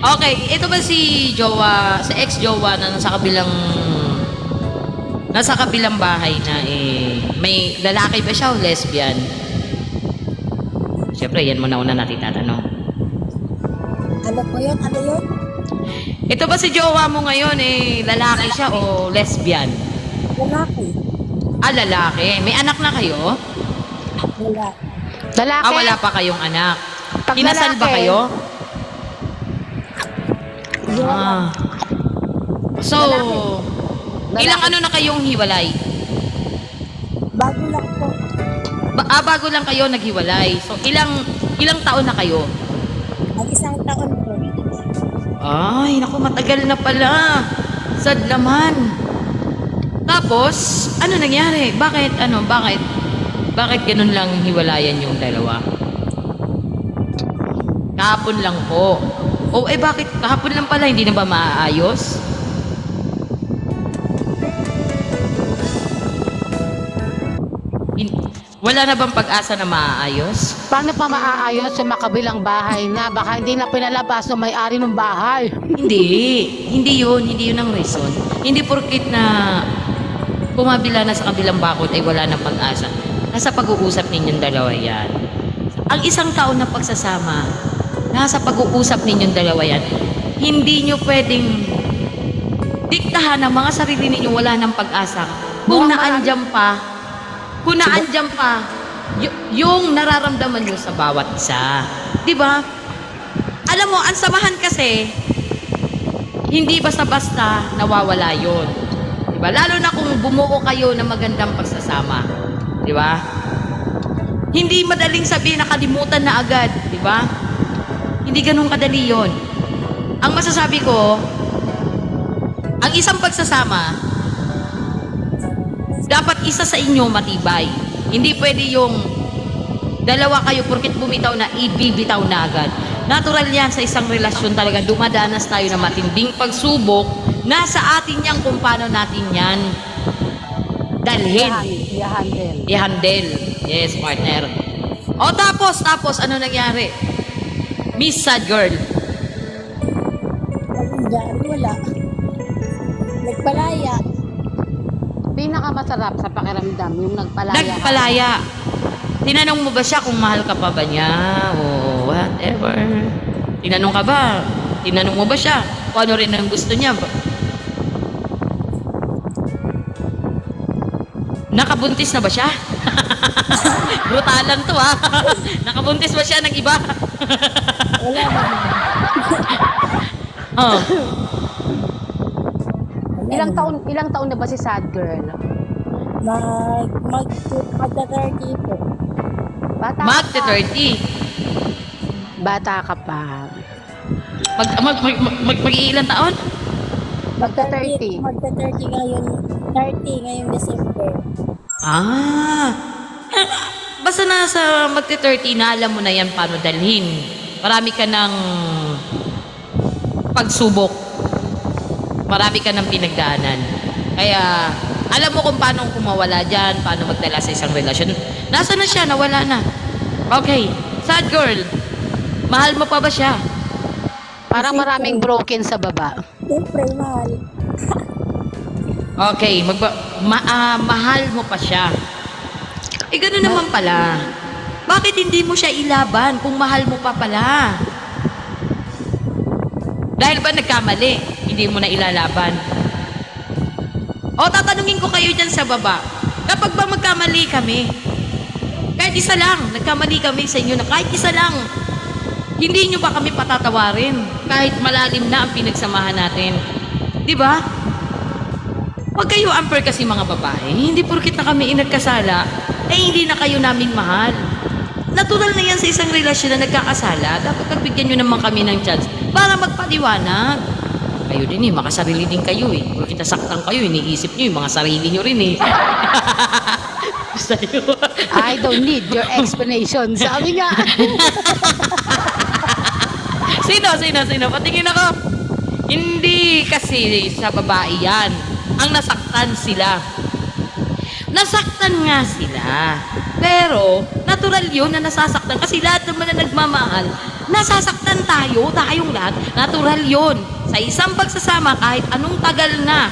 Okay, ito ba si jowa, sa ex-jowa na nasa kabilang bahay na may lalaki ba siya o lesbian? Siyempre, yan muna natin tatanong. Ano po yun? Ano yun? Ito ba si jowa mo ngayon lalaki siya o lesbian? Lalaki. Lalaki. May anak na kayo? Wala. Lalaki? Wala pa kayong anak. Pag Kinasal ba lalaki, kayo? So, ilang ano na kayong hiwalay? Bago lang po. Bago lang kayo naghiwalay. So, ilang taon na kayo? Mag-isang taon po. Ay, naku, matagal na pala. Sad naman. Tapos, ano nangyari? Bakit? Bakit ganun lang hiwalayan yung dalawa? Kahapon lang po. O bakit kahapon lang pala, hindi na ba maaayos? Wala na bang pag-asa na maaayos? Paano pa maaayos sa makabilang bahay na baka hindi na pinalabas ng may-ari ng bahay? Hindi yun ang reason. Hindi porkit na kumabila na sa kabilang bakod ay wala ng pag-asa. Nasa pag-uusap ninyong dalawa yan. Ang isang taon na pagsasama, nasa pag-uusap ninyong dalawa yan. Hindi nyo pwedeng diktahan ang mga sarili ninyo wala ng pag-asa. Kung naandyan pa, yung nararamdaman nyo sa bawat isa. Diba? Alam mo, ang samahan kasi, hindi basta-basta nawawala yun. Diba? Lalo na kung bumuo kayo ng magandang pagsasama. Diba? Hindi madaling sabihin na kalimutan na agad. Diba? Hindi ganun kadali yun. Ang masasabi ko, ang isang pagsasama, dapat isa sa inyo matibay. Hindi pwede yung dalawa kayo porkit bumitaw na, ibibitaw na agad. Natural yan sa isang relasyon talaga. Dumadanas tayo ng matinding pagsubok. Nasa atin yan kung paano natin yan dalhin. I-handle. Yes, partner. O tapos, ano nangyari? Miss Sad Girl. Wala. Nagpalaya. Pinakamasarap sa pakiramdam, yung nagpalaya. Nagpalaya. Tinanong mo ba siya kung mahal ka pa ba niya? O whatever. Tinanong ka ba? Tinanong mo ba siya? Kung ano rin ang gusto niya? Nakabuntis na ba siya? Brutalan to ha. Nakabuntis ba siya ng iba? Wala naman. Oh. Ilang taon na ba si Sad Girl? Magta-30 po. Magte-30. Bata ka pa. Mag-iilang taon? Magta-30. Magta-30 ngayon. 30 ngayong December. Basta nasa magte-30 na alam mo na yan paano dalhin. Marami ka ng pagsubok. Marami ka ng pinagdaanan. Kaya, alam mo kung paano kumawala dyan, paano magdala sa isang relasyon. Nasaan na siya? Nawala na. Okay. Sad Girl, mahal mo pa ba siya? Parang maraming broken sa baba. Siyempre, mahal. Okay. Mahal mo pa siya. Gano'n naman pala. Bakit hindi mo siya ilaban kung mahal mo pa pala? Dahil ba nagkamali? Hindi mo na ilalaban. O tatanungin ko kayo dyan sa baba. Kapag ba magkamali kami, kahit isa lang, nagkamali kami sa inyo na kahit isa lang, hindi nyo ba kami patatawarin kahit malalim na ang pinagsamahan natin? Di ba? Huwag kayo amper kasi mga babae. Hindi porkit na kami inagkasala, hindi na kayo namin mahal. Natural na yan sa isang relasyon na nagkakasala. Dapat pagbigyan nyo naman kami ng chance para magpaliwanag. Kayo din makasarili din kayo Kung kita saktan kayo, iniisip nyo yung mga sarili nyo rin I don't need your explanation. Sabi nga. Sino? Patingin ako. Hindi kasi sa babae yan. Ang nasaktan sila. Nasaktan nga sila. Pero, natural yun na nasasaktan. Kasi lahat naman na nagmamahal, nasasaktan tayong lahat. Natural yun. Sa isang pagsasama, kahit anong tagal na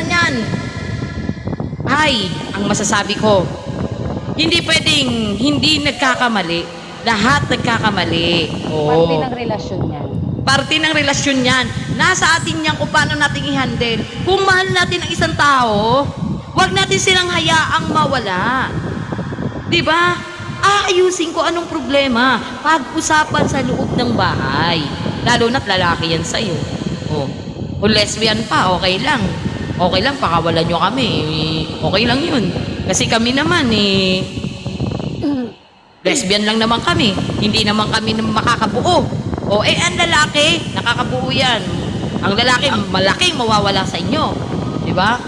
yan, ay, ang masasabi ko, hindi pwedeng hindi nagkakamali. Lahat nagkakamali. Parte ng relasyon yan. Parte ng relasyon yan. Nasa atin yan kung paano natin i-handle. Kung mahal natin ang isang tao, huwag natin silang hayaang mawala. Diba? Aayusin ko anong problema. Pag-usapan sa loob ng bahay. Lalo na't lalaki yan sa'yo. Kung lesbian pa, okay lang. Okay lang, pakawalan nyo kami. Okay lang yun. Kasi kami naman, lesbian lang naman kami. Hindi naman kami makakabuo. Ang lalaki, nakakabuo yan. Ang lalaki, malaking mawawala sa inyo. Diba?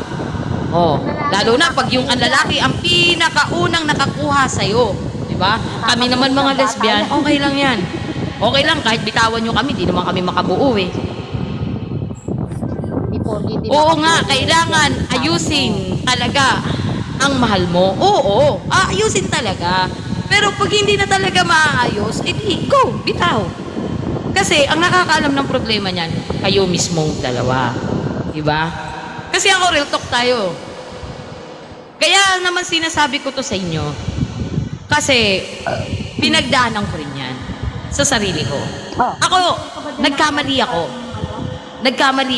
Oh, lalo na pag yung ang lalaki ang pinakaunang nakakuha sa'yo. Diba? Kami naman mga lesbian, okay lang yan. Okay lang, kahit bitawan nyo kami, di naman kami makabuo eh. Oo nga, kailangan ayusin talaga ang mahal mo. Oo, ayusin talaga. Pero pag hindi na talaga maayos, edi go, bitaw. Kasi ang nakakaalam ng problema niyan, kayo mismong dalawa. Diba? Kasi ako, real talk tayo. Kaya naman sinasabi ko to sa inyo. Kasi pinagdaanan ko rin yan sa sarili ko. Ako, nagkamali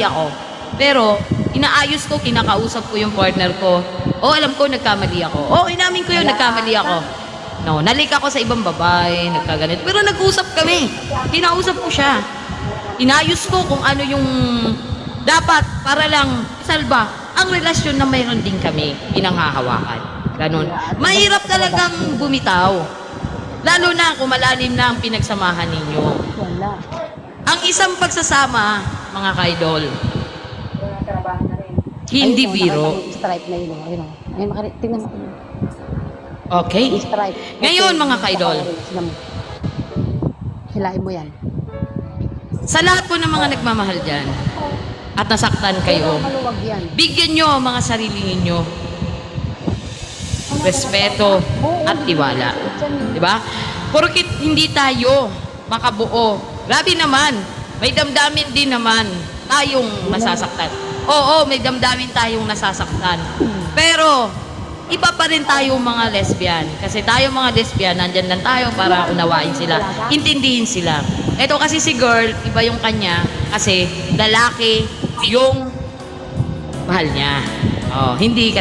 ako. Pero inaayos ko, kinakausap ko yung partner ko. Alam ko, nagkamali ako. Inamin ko yun, nagkamali ako. No, nalik ako sa ibang babae, nagkaganit. Pero nag-usap kami. Kinausap ko siya. Inayos ko kung ano yung dapat para lang isalba ang relasyon na mayroon din kami pinanghahawakan. Ganon. Mahirap talagang bumitaw. Lalo na kung malalim na ang pinagsamahan ninyo. Ang isang pagsasama, mga kaidol, hindi biro. Stripe na yun. Ayun, tingnan mo. Okay? Stripe. Ngayon, mga kaidol, hilahin mo yan. sa lahat po ng mga nagmamahal dyan at nasaktan kayo, Maluwag yan. bigyan nyo ang mga sarili ninyo respeto at tiwala. Diba? Porkit hindi tayo makabuo. Grabe naman, may damdamin din naman tayong nasasaktan. Oo, may damdamin tayong nasasaktan. Pero, iba pa rin tayo mga lesbian. Kasi tayo mga lesbian, nandyan lang tayo para unawain sila. Intindihin sila. Ito kasi si girl, iba yung kanya. Kasi lalaki yung mahal niya. Oh, hindi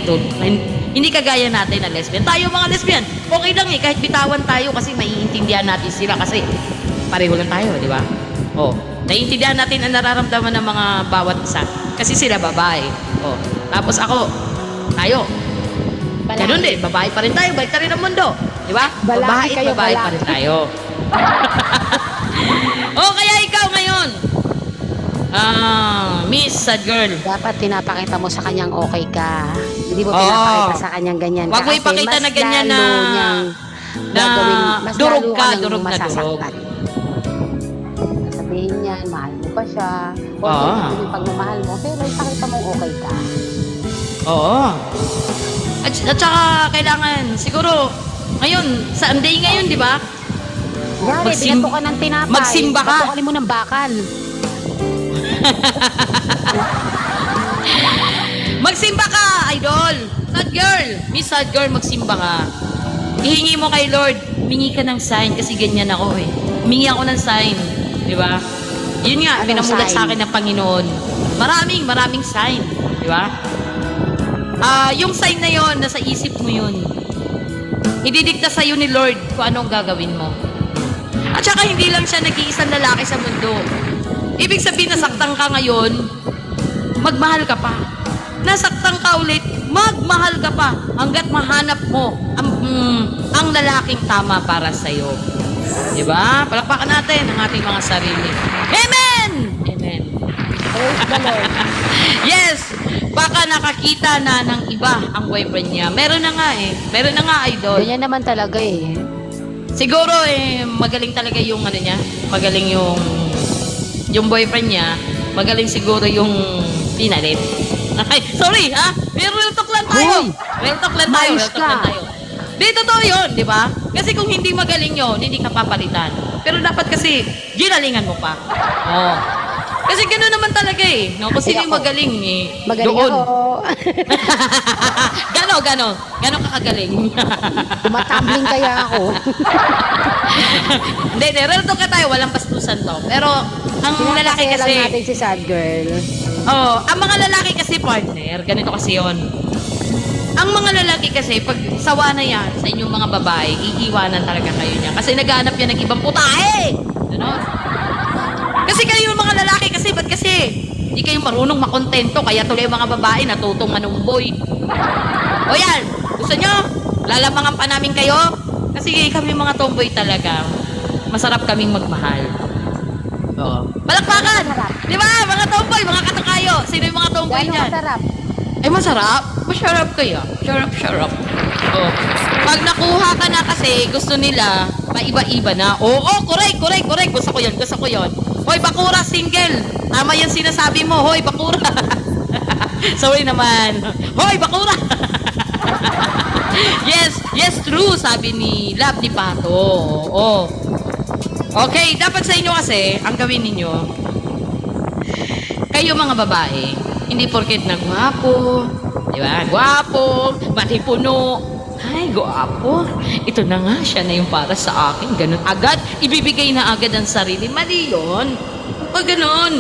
kagaya natin na lesbian. Tayo mga lesbian, okay lang eh. Kahit bitawan tayo kasi maiintindihan natin sila. Kasi pareho lang tayo, di ba? Oh, naiintindihan natin ang nararamdaman ng mga bawat isa. Kasi sila babae. Oh, tapos ako, tayo. Ganun din, babae pa rin tayo, balik na rin ang mundo. Di ba? Babae at babae pa rin tayo. Kaya ikaw ngayon, Miss Sad Girl. Dapat pinapakita mo sa kanyang okay ka. Hindi mo pinapakita sa kanyang ganyan ka. Huwag mo ipakita na ganyan na durog ka, durog na durog. Sabihin niya, mahal mo pa siya. O yung pagmamahal mo, pero ipakita mo okay ka. Oo. At saka kailangan, siguro, ngayon, Sunday ngayon, di ba? Yari, binato ka ng tinapay. Magsimba ka. Batukan mo ng bakal. Magsimba ka, idol. Sad girl. Miss Sad Girl, magsimba ka. Ihingi mo kay Lord, humingi ka ng sign kasi ganyan ako eh. Humingi ako ng sign. Di ba? Yun nga, pinamulat sa akin ng Panginoon. Maraming sign. Di ba? Yung sign na yon, nasa isip mo yun. Ididikta sa'yo ni Lord kung anong gagawin mo. At saka hindi lang siya nag-iisang lalaki sa mundo. Ibig sabihin, nasaktan ka ngayon, magmahal ka pa. Nasaktan ka ulit, magmahal ka pa hanggat mahanap mo ang lalaking tama para sa'yo. Diba? Palakpakan natin ang ating mga sarili. Amen! Amen. Yes! Baka nakakita na ng iba ang boyfriend niya. Meron na nga eh. Meron na nga, idol. Ganyan naman talaga eh. Siguro eh, magaling talaga yung ano niya. Magaling yung boyfriend niya. Magaling siguro yung pinalit. Ay, sorry ha? Pero real talk lang tayo. Real talk lang tayo. Real talk lang tayo. Di, totoo yun, di ba? Kasi kung hindi magaling yun, hindi ka papalitan. Pero dapat kasi, ginalingan mo pa. Oh. Kasi gano'n naman talaga eh. No? Kung sino yung magaling eh. Magaling doon. ako. Gano'n ka kagaling. Tumatambling kaya ako. Hindi, real talk ka tayo. Walang pastusan to. Pero, ang lalaki kasi... lang natin si Sad Girl. Ang mga lalaki kasi partner, ganito kasi yon. Ang mga lalaki kasi, pag sawa na yan sa inyong mga babae, iiwanan talaga kayo niya. Kasi naghahanap yan ng ibang putahe. Ganon. Kasi kayo mga lalaki kasi, ba't kasi? Hindi kayo marunong makontento, kaya tuloy mga babae natutong manungboy. O yan, gusto nyo? Lalamangan pa namin kayo? Kasi kami mga tomboy talaga. Masarap kaming magmahal. Oo. Palakpakan! Di ba? Mga tomboy, mga katakayo. Sino yung mga tomboy Gano'ng niyan? masarap? Ay, masarap. Masarap kaya. Sarap. Oh. Pag nakuha ka na kasi, gusto nila, maiba-iba na. Oo, correct. Gusto ko yun. Hoy, bakura, single. Tama yan sinasabi mo. Hoy, bakura. Sorry naman. Hoy, bakura. Yes, true, sabi ni Love ni Pato. Oo. Okay, dapat sa inyo kasi, ang gawin ninyo, kayo mga babae, hindi porket na gwapo, di ba? Gwapo, matipuno. Ay, gwapo. Ito na nga, siya na yung para sa akin. Ganun agad, ibibigay na agad ang sarili. Mali yun. Pag ganun.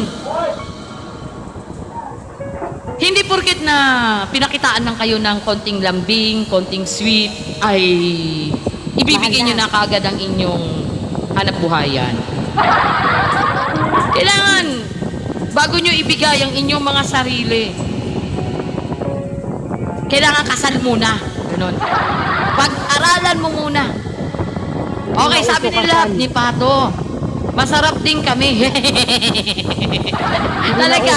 Hindi porket na pinakitaan lang kayo ng konting lambing, konting sweet, ay ibibigay nyo na kaagad ang inyong hanap buhayan. Kailangan, bago nyo ibigay ang inyong mga sarili, kailangan kasal muna. Ganun. Pag-aralan mo muna. Okay, sabi nila ni Pato, masarap din kami. Talaga?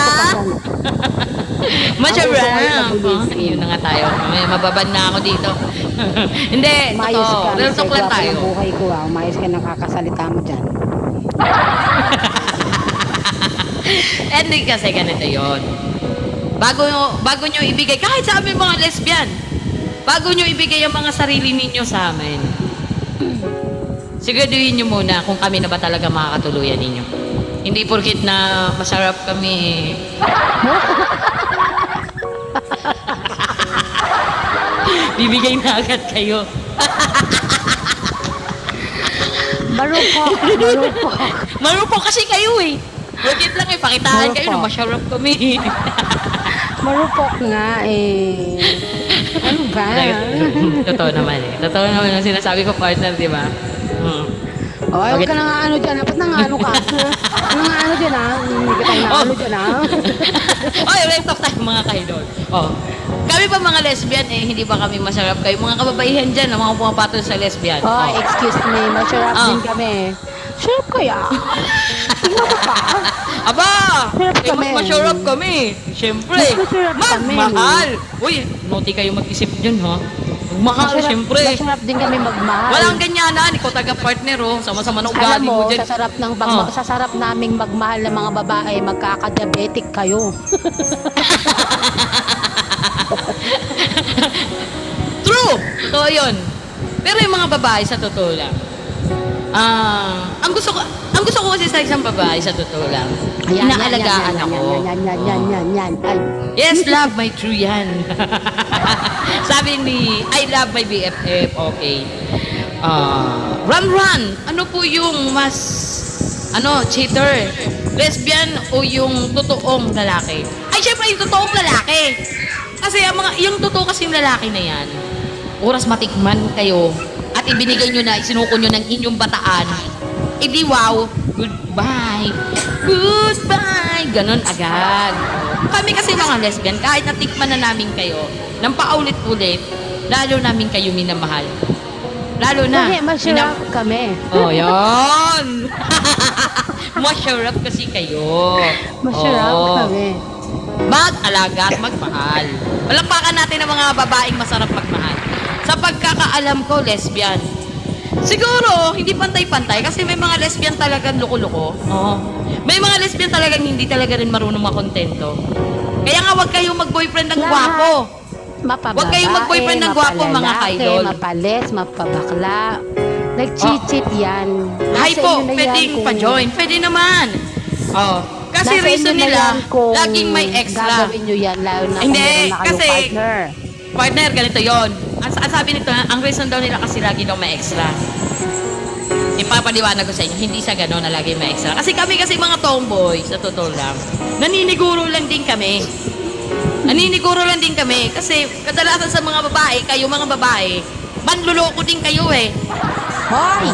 Masarap. Yun na nga tayo. May mababan na ako dito. Hindi, totoo. Real talk lang tayo. Buhay ko, umayos ka nakakasalita mo dyan. Hindi kasi ganito yun. Bago nyo ibigay, kahit sa amin mga lesbian, bago nyo ibigay ang mga sarili ninyo sa amin, siguraduhin nyo muna kung kami na ba talaga makakatuluyan ninyo. Hindi porkit na masarap kami. Bibigay na agad kayo. Marupok kasi kayo eh. Porkit lang eh, pakitaan kayo na masarap kami. Marupok nga eh. Ano ba? Totoo naman eh. Totoo naman ang sinasabi ko, partner, di ba? Oh, huwag ka na nga ano dyan. Dapat na nga ano ka. Ano nga ano dyan Hindi ka tayo na ano dyan Oy, real talk tayo mga kaidol. Oh. Kami pa mga lesbian eh, hindi ba kami masarap kayo? Mga kababaihan dyan, mga pumapatol sa lesbian. Oh, excuse me. Masarap din kami. Sarap kaya? Tingnan mo pa. Aba! Sarap Eh, kami. masarap kami. Siyempre. Masarap kami. Mahal. Uy, naughty kayo mag-isip dyan, ha? Mahal, siyempre. Masarap din kami magmahal. Walang ganyanan. Ikaw taga-partner, oh. Sama-sama na Alam ugali mo, mo dyan. sa sarap naming magmahal ng mga babae, magkakadiabetic kayo. True! Totoo yun. Pero yung mga babae, sa totoo lang, ang gusto ko kasi sa isang babae, sa totoo lang, inaalagaan ako. Yan. Ay. Yes, love, my true yan. Sabi ni, I love my BFF, okay. Run. Ano po yung mas, cheater? Lesbian o yung totoong lalaki? Ay, syempre, yung totoong lalaki. Kasi yung totoo kasing lalaki na yan, oras matikman kayo, at ibinigay nyo na, isinuko nyo ng inyong bataan, edi wow, goodbye, ganon agad. Kami kasi mga lesbian, kahit natikman na namin kayo, ng paulit-ulit, lalo namin kayo minamahal. Lalo na. Kasi masarap kami. Oh, yan. Masarap kasi kayo. Masarap kami. Mag-alaga at magmahal. Palakpakan natin ang mga babaeng masarap magmahal. Sa pagkakaalam ko, lesbian. Siguro, hindi pantay-pantay kasi may mga lesbian talagang loko-loko. Oo. May mga lesbian talagang hindi talaga rin marunong makontento. Kaya nga, wag kayong mag-boyfriend ng gwapo. Mapababae, Wag kayong mag-boyfriend ng gwapo, mga kaidol. Mapalis, mapabakla. Nag-cheat-cheat yan. Hi Nasa po, inyo na pwedeng yan kung- pa-join. Pwede naman. Oh. Kasi Nasa reason inyo na nila, yan kung laging may extra. Gagawin nyo yan, lalo na Hindi, kung meron na kayong kasi- partner. Partner, ganito yon. Ang sabi nito, ang reason daw nila kasi lagi daw may extra. Ipapaliwanag ko sa inyo, hindi sa gano'n na lagi may extra. Kasi kami kasi mga tomboy, sa totoo lang, naniniguro lang din kami. Kasi kadalasan sa mga babae, kayo mga babae, manluloko din kayo eh. Hoy!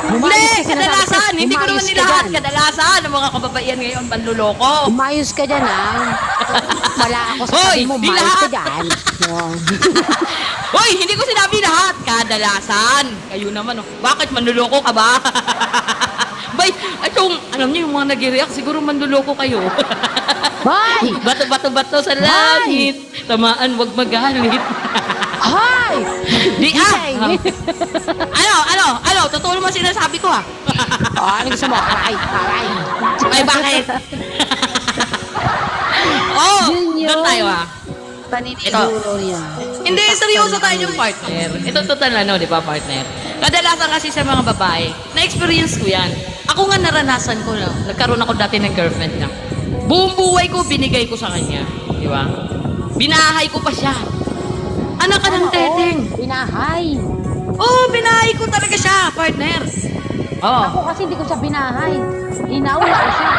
Hindi, Umayos ka na sa- kadalasan, hindi ko naman umayos ka nilahat. dyan. Kadalasan, ang mga kababaihan ngayon, manluloko. Umayos ka dyan, Wala ako sa Hoy, sabi mo, di umayos ka lahat. dyan. Oh. Hoy, hindi ko sinabi lahat. Kadalasan. Kayo naman, oh. Bakit manluloko ka ba? Bay, alam niyo yung mga nag-react, siguro manluloko kayo. Hoy! Bato sa langit. Tamaan, wag magalit. Hoy! Di Gisay. Ano? Totoo naman sinasabi ko ah. Ano gusto mo? Aray. Ay, bakit? Oh, Yun yun. doon tayo ah. Paniniguro niya. Hindi, seryoso tayo yung partner. Ito total di ba, partner? Kadalasan kasi sa mga babae, na-experience ko yan. Ako nga naranasan ko na, nagkaroon ako dati ng girlfriend na. Buong buhay ko, binigay ko sa kanya. Di ba? Binahay ko pa siya. Anak ka ng teteng. Binahay. Oo, binahay ko talaga siya, partner. Oo. Ako kasi hindi ko siya binahay. Inaula ko siya.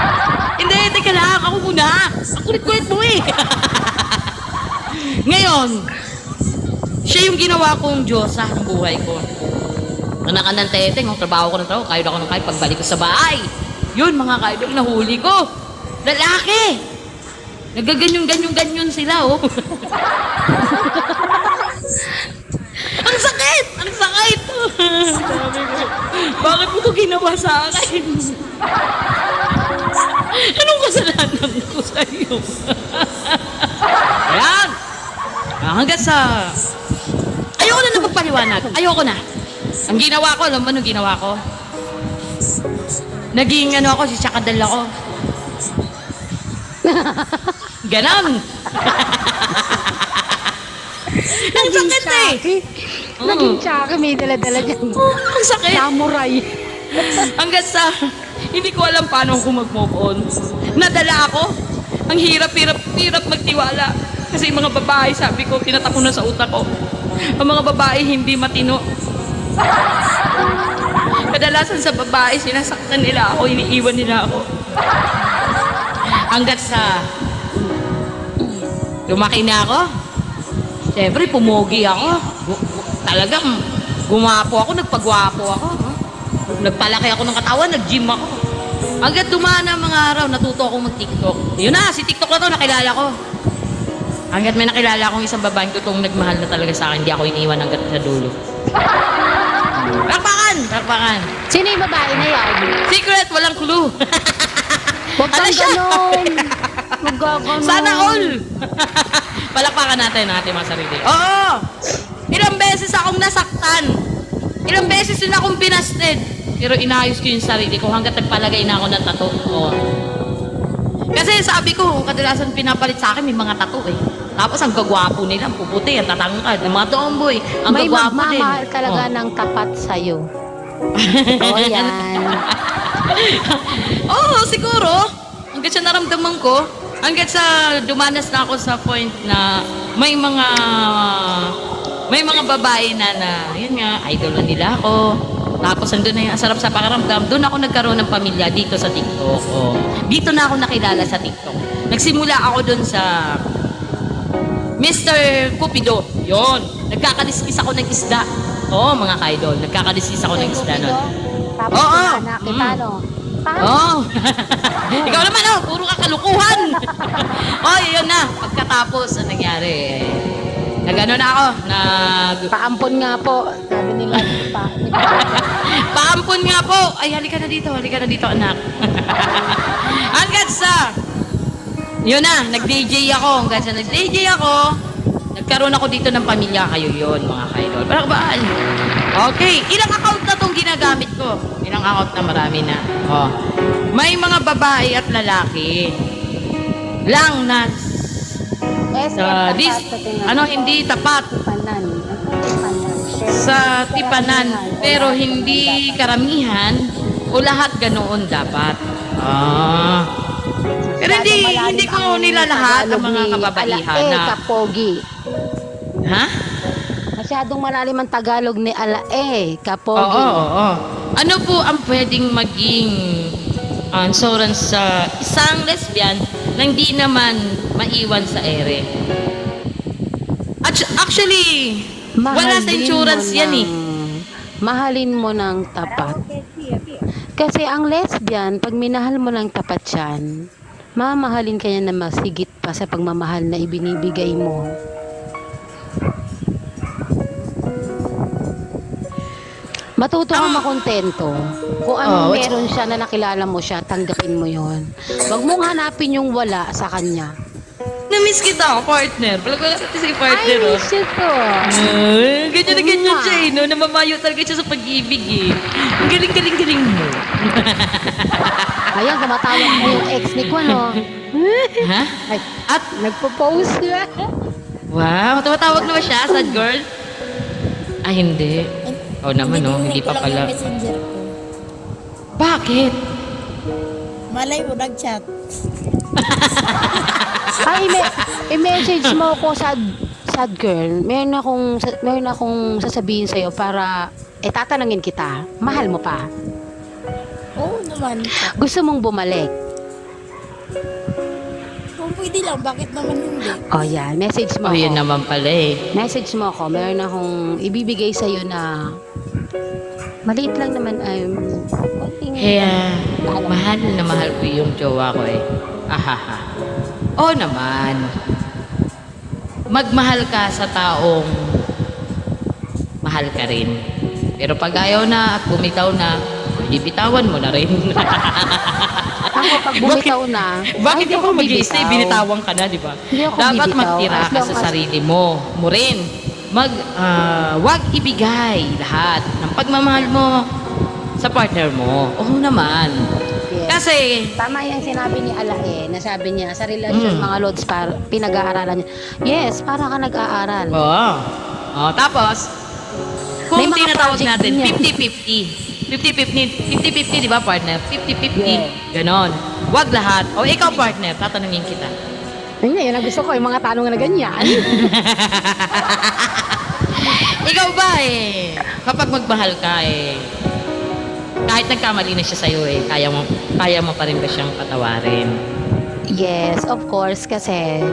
Hindi, teka lang. Ako muna. Ang kulit-kulit mo eh. Ngayon, siya yung ginawa kong Diyosa ng buhay ko. Anak ka ng teteng, ang trabaho ko ng trabaho, kahit ako ng kahit pagbalik ko sa bahay. Yun, mga kaidol, nahuli ko. Lalaki! Nagaganyon sila, oh. Ang sakit! Ang sakit! Sabi ko, bakit mo ito ginawa sa akin? Anong kasalanan ko sa iyo? Ayan! Hanggang sa... Ayoko na magpaliwanag. Ayoko na. Ang ginawa ko, alam mo anong ginawa ko? Naging si Chakadal ako. Ganon! Ang sakit eh! Naging tsaka, may dala-dala dyan. Ang sakit! Samurai. Hanggang sa... Hindi ko alam paano ako mag-move on. Nadala ako. Ang hirap magtiwala. Kasi yung mga babae, sabi ko, tinatapon na sa utak ko. Ang mga babae hindi matino. Kadalasan sa babae, sinasaktan nila ako, iniiwan nila ako. Hanggat sa lumaki na ako, siyempre pumogi ako. Talagang gumapo ako, nagpagwapo ako. Nagpalaki ako ng katawan, nag-gym ako. Hanggat dumaan ang mga araw, natuto akong mag-TikTok. Yun na, si TikTok na to, nakilala ko. Hanggat may nakilala akong isang babaeng totoong nagmahal na talaga sa akin, hindi ako iniwan hanggat sa dulo. Pakpakan! Sino yung babae na yan? Secret, walang clue. Huwag kang ganon. Huwag ganon. Sana all! Palakpakan natin ang ating mga sarili. Oo! Ilang beses akong nasaktan. Ilang beses din akong pinasted. Pero inayos ko yung sarili ko hanggat nagpalagay na ako ng tattoo. Oo. Kasi sabi ko, kadalasan pinapalit sa akin may mga tattoo eh. Tapos ang gagwapo nila, ang puputi, ang tatangkad, ang mga tomboy, ang may gagwapo din. May magmamahal talaga ng tapat sa'yo. Oo, yan. Oo, siguro. Hanggat sa naramdaman ko, hanggat sa dumanas na ako sa point na may mga babae na yun nga, idol na nila ako. Tapos andun na yung sarap sa pakaramdam. Doon ako nagkaroon ng pamilya dito sa TikTok. Oh. Dito na ako nakilala sa TikTok. Nagsimula ako doon sa Mr. Cupido. Yon. Nagkakadiskis ako ng isda. Oo, mga kaidol. Nagkakadiskis ako ng isda nun. Tapos na kita, no? Oo. Ikaw naman, puro ka kalukuhan. Yun na. Pagkatapos, ang nangyari, nagano na ako, Paampon nga po. Sabi nila, paampon nga po. Ay, halika na dito, anak. Hanggat sa, yun na, nag-DJ ako. Hanggat sa nag-DJ ako, nagkaroon ako dito ng pamilya kayo yun, mga kaidol. Parang baan? Okay, ilang account na itong ginagamit ko? Ilang account na, marami na. May mga babae at lalaki lang na hindi tapat sa tipanan, pero hindi karamihan o lahat ganoon dapat. Pero hindi ko nila lahat ang mga kababaihan na kapogi. Ha? Masyadong malalim ang Tagalog ni alae, kapogi. Oo. Ano po ang pwedeng maging insurance sa isang lesbian na hindi naman maiwan sa ere? Actually, wala sa insurance yan eh. Mahalin mo ng tapat. Kasi ang lesbian, pag minahal mo ng tapat yan, mamahalin ka niya na masigit pa sa pagmamahal na ibinibigay mo. Matuto kang makontento. Kung anong Oh, meron siya na nakilala mo siya, tanggapin mo yon. Huwag mong hanapin yung wala sa kanya. Na-miss kita, partner. Pala si partner, Ay, oh. miss you to. Ay, ganyan na ganyan Oo siya, eh, no? Namamayo talaga siya sa pag-ibig, eh. Ang galing-galing-galing mo. Ayan, tumatawag mo yung ex ni Kwan, oh. Ha? Ay, At, nagpo-post siya. wow, tumatawag na ba siya, sad girl? Ay, hindi. Oo naman, no? Hindi ko pa lang pala. yung messenger ko. Bakit? Malay mo, nag-chat. Ay, i-message mo ako, sad girl. Meron akong sasabihin sa'yo para, tatanungin kita. Mahal mo pa? Oo naman. Gusto mong bumalik? Kung pwede lang, bakit naman hindi? O yan, message mo Oh, ako. yun naman pala, eh. Message mo ako. Meron akong ibibigay sa'yo na maliit lang naman ay konting Kaya, mahal na mahal ko yung jowa ko, eh. Ahaha. Oo naman. Magmahal ka sa taong mahal ka rin. Pero pag ayaw na at bumitaw na, bibitawan mo na rin. Ako pag bumitaw na. Bakit ay, ako hindi mag-i-stay? bibitaw. Binitawan ka na, di ba? Hindi ako Dapat bibitaw. magtira As ka long sa as- sarili mo. Mo rin. Wag ibigay lahat ng pagmamahal mo sa partner mo. Oo naman. Yes. Kasi, Tama yung sinabi ni Alae, na sabi niya, sa relasyon mga lods, pinag-aaralan niya. Yes, para ka nag-aaral. oo. Oh, tapos, May kung mga tinatawag project natin, din yan. 50-50. 50-50, di ba, partner? 50-50. Yes. Ganon. Wag lahat. O, ikaw, partner, tatanungin kita. Yun nga, yun ang gusto ko, yung mga tanong na ganyan. Ikaw ba, kapag magmahal ka, kahit nagkamali na siya sa'yo, kaya mo pa rin ba siyang patawarin? Yes, of course, kasi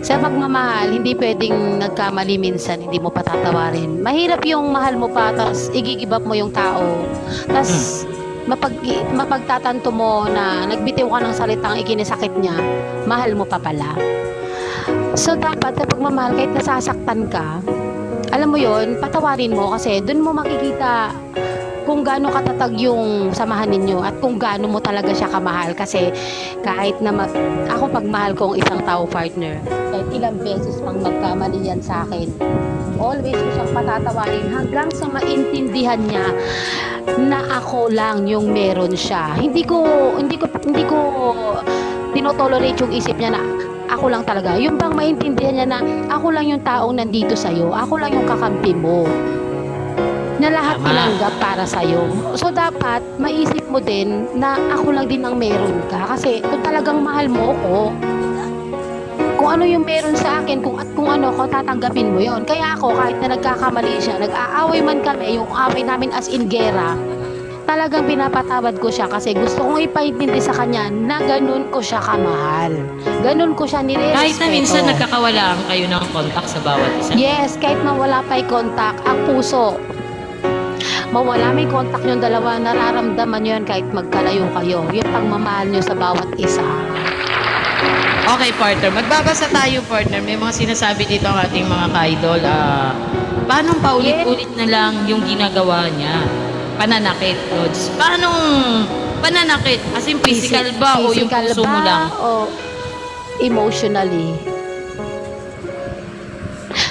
sa pagmamahal, hindi pwedeng nagkamali minsan, hindi mo patatawarin. Mahirap yung mahal mo pa, tapos i-give up mo yung tao. Tapos mapagtatanto mo na nagbitiw ka ng salitang ikinisakit niya, mahal mo pa pala. So dapat sa pagmamahal, kahit nasasaktan ka, alam mo yon, patawarin mo kasi doon mo makikita kung gaano katatag yung samahan ninyo at kung gaano mo talaga siya kamahal. Kasi kahit na ako pag mahal ko ang isang tao partner, kahit ilang beses pang magkamali yan sa akin, always ko siyang patatawarin hanggang sa maintindihan niya na ako lang yung meron siya. Hindi ko tinotolerate yung isip niya na ako lang talaga. Yung bang maintindihan niya na ako lang yung taong nandito sa'yo, ako lang yung kakampi mo, na lahat Tama. tinanggap para sa'yo. So dapat maisip mo din na ako lang din ang meron ka. Kasi kung talagang mahal mo ako, kung ano yung meron sa akin, kung ano ko, tatanggapin mo yon. Kaya ako, kahit na nagkakamali siya, nag-aaway man kami, yung away namin as in gera, talagang pinapatawad ko siya kasi gusto kong ipaintindi sa kanya na ganun ko siya kamahal. Ganun ko siya nire-respeto. Kahit na minsan nagkakawalaan kayo ng contact sa bawat isa. Yes, kahit mawala pa'y contact, ang puso, mawala may contact yung dalawa, nararamdaman nyo yan kahit magkalayo kayo. Yung pagmamahal nyo sa bawat isa. Okay, partner. Magbabasa tayo, partner. May mga sinasabi dito ang ating mga ka-idol. Paano paulit-ulit na lang yung ginagawa niya? Pananakit, Lods. Paano pananakit? As in physical ba o yung Physical puso mo ba lang? o emotionally?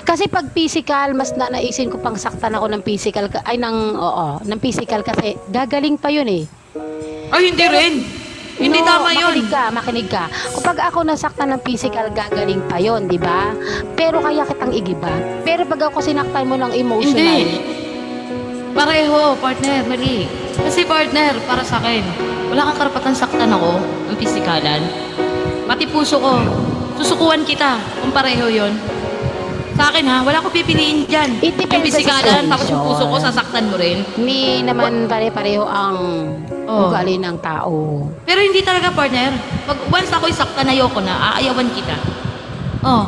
Kasi pag physical, mas naisin ko pang saktan ako ng physical, ng physical kasi gagaling pa yun eh. Ay, hindi rin. Hindi No, tama yun. Makinig ka. Kapag ako nasaktan ng physical, gagaling pa yun, di ba? Pero kaya kitang igiba. Pero pag ako sinaktan mo ng emotional, Hindi. Pareho, partner. Mali. Kasi partner, para sa akin, wala kang karapatan saktan ako ng pisikalan. Pati puso ko, susukuan kita kung pareho yon. Sa akin ha, wala ko pipiliin dyan. It Yung depends sa pisikalan, tapos yung puso ko, situation. sasaktan mo rin. Hindi naman pare-pareho ang Oh. ugali ng tao. Pero hindi talaga, partner. Pag once ako'y saktan, ayoko na, aayawan kita. Oh.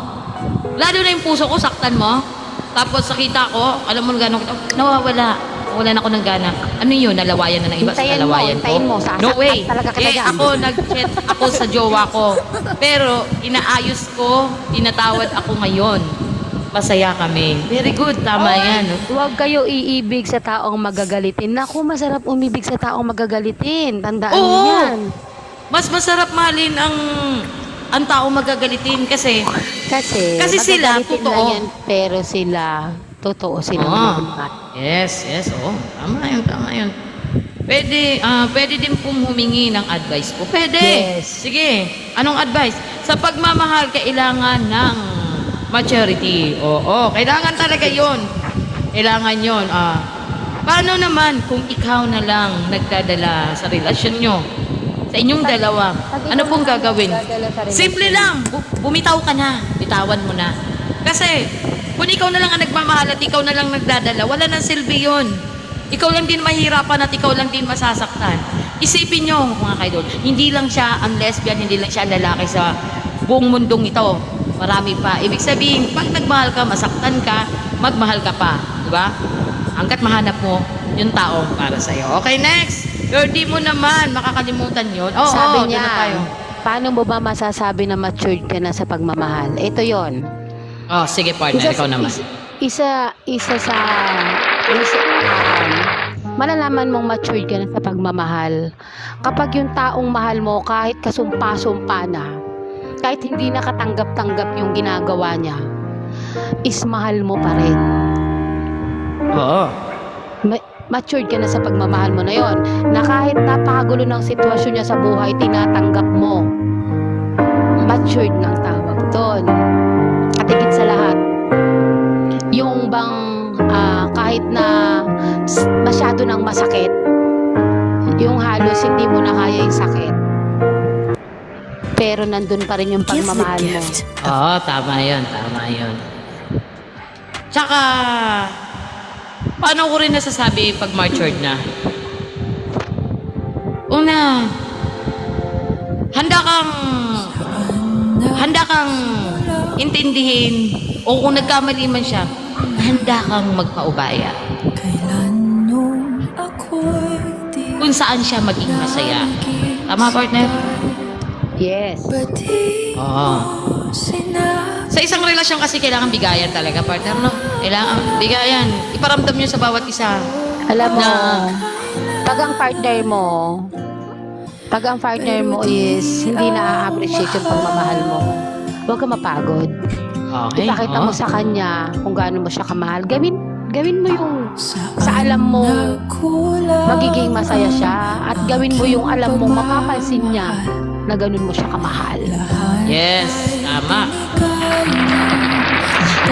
Lalo na yung puso ko, saktan mo. Tapos sakita ko, alam mo gano'n kita, nawawala. Wala na ako ng gana. Ano yun? Nalawayan na ng iba sa Hintayin mo, nalawayan ko? hintayin mo. Sasaktan No way. talaga kita dyan. Ako, nag-chat ako sa jowa ko. Pero, inaayos ko, tinatawad ako ngayon. masaya kami. Very good, tama yan. Huwag kayo iibig sa taong magagalitin. Naku, masarap umibig sa taong magagalitin. Tandaan niyo Oo. yan. Mas masarap mahalin ang tao magagalitin kasi Kasi sila, magagalitin totoo. lang yan, pero sila, totoo sila. Yes, tama yun. Pwede din pong humingi ng advice po. Pwede. Yes. Sige, anong advice? Sa pagmamahal, kailangan ng maturity. Oo, kailangan talaga yon. Kailangan yon. Paano naman kung ikaw na lang nagdadala sa relasyon nyo? Sa inyong dalawa, ano pong gagawin? Simple lang, bumitaw ka na, bitawan mo na. Kasi, kung ikaw na lang ang nagmamahal at ikaw na lang nagdadala, wala nang silbi yun. Ikaw lang din mahihirapan at ikaw lang din masasaktan. Isipin nyo, mga kaidol, hindi lang siya ang lesbian, hindi lang siya ang lalaki sa buong mundong ito. Marami pa. Ibig sabihin, pag nagmahal ka, masaktan ka, magmahal ka pa. Diba? Hanggat mahanap mo yung tao para sa'yo. Okay, next. Pero di mo naman makakalimutan yun. Sabi doon niya, na tayo. paano mo ba masasabi na matured ka na sa pagmamahal? Ito yon. Sige, partner, ikaw naman. Isa sa malalaman mong matured ka na sa pagmamahal kapag yung taong mahal mo kahit kasumpa-sumpa na, kahit hindi nakatanggap-tanggap yung ginagawa niya, is mahal mo pa rin. Oo. Matured ka na sa pagmamahal mo na yon, na kahit napakagulo ng sitwasyon niya sa buhay, tinatanggap mo. Matured ng tawag doon. At higit sa lahat, yung bang kahit na masyado nang masakit, yung halos hindi mo na kaya yung sakit, pero nandun pa rin yung pagmamahal mo. Oo, tama yun. Tsaka, paano ko rin nasasabi pag matured na? Una, handa kang intindihin o kung nagkamali man siya, handa kang magpaubaya. Kung saan siya maging masaya. Tama, partner? Yes. Oo. Sa isang relasyon kasi kailangan bigayan talaga, partner, no? Kailangan bigayan. Iparamdam nyo sa bawat isa. Alam mo, Na- pag ang partner mo is hindi na-appreciate yung pagmamahal mo, huwag ka mapagod. Okay. Ipakita mo sa kanya kung gaano mo siya kamahal. Gawin mo yung sa alam mo magiging masaya siya, at gawin mo yung alam mo mapapansin niya na ganun mo siya kamahal. Yes, tama.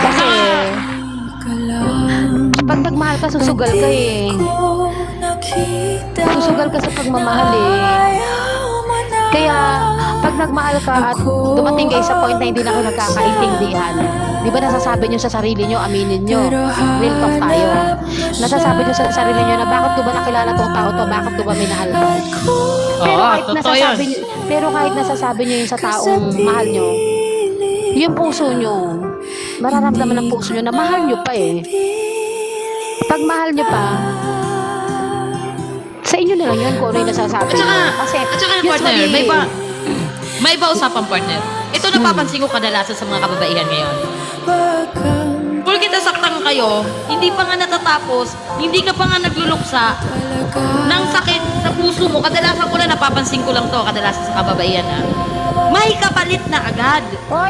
Kasi pag nagmahal ka, susugal ka eh. Susugal ka sa pagmamahal eh. Kaya pag nagmahal ka at dumating kayo sa point na hindi na kayo nagkakaintindihan, di ba nasasabi nyo sa sarili nyo, aminin nyo, real talk tayo. Nasasabi nyo sa sarili nyo na bakit ko ba nakilala tong tao to, bakit ko ba minahal to. Pero kahit nasasabi nyo yun sa taong mahal nyo, yung puso nyo, mararamdaman ng puso nyo na mahal nyo pa eh. Pag mahal nyo pa, sa inyo na lang yun kung ano yung nasasabi nyo. Kasi At saka partner, may iba usapang partner. Ito napapansin ko kadalasan sa mga kababaihan ngayon. Porkit nasaktan kayo, hindi pa nga natatapos, hindi ka pa nga nagluluksa ng sakit sa puso mo. Kadalasan ko lang, napapansin ko lang to, kadalasan sa kababaihan ha. May kapalit na agad.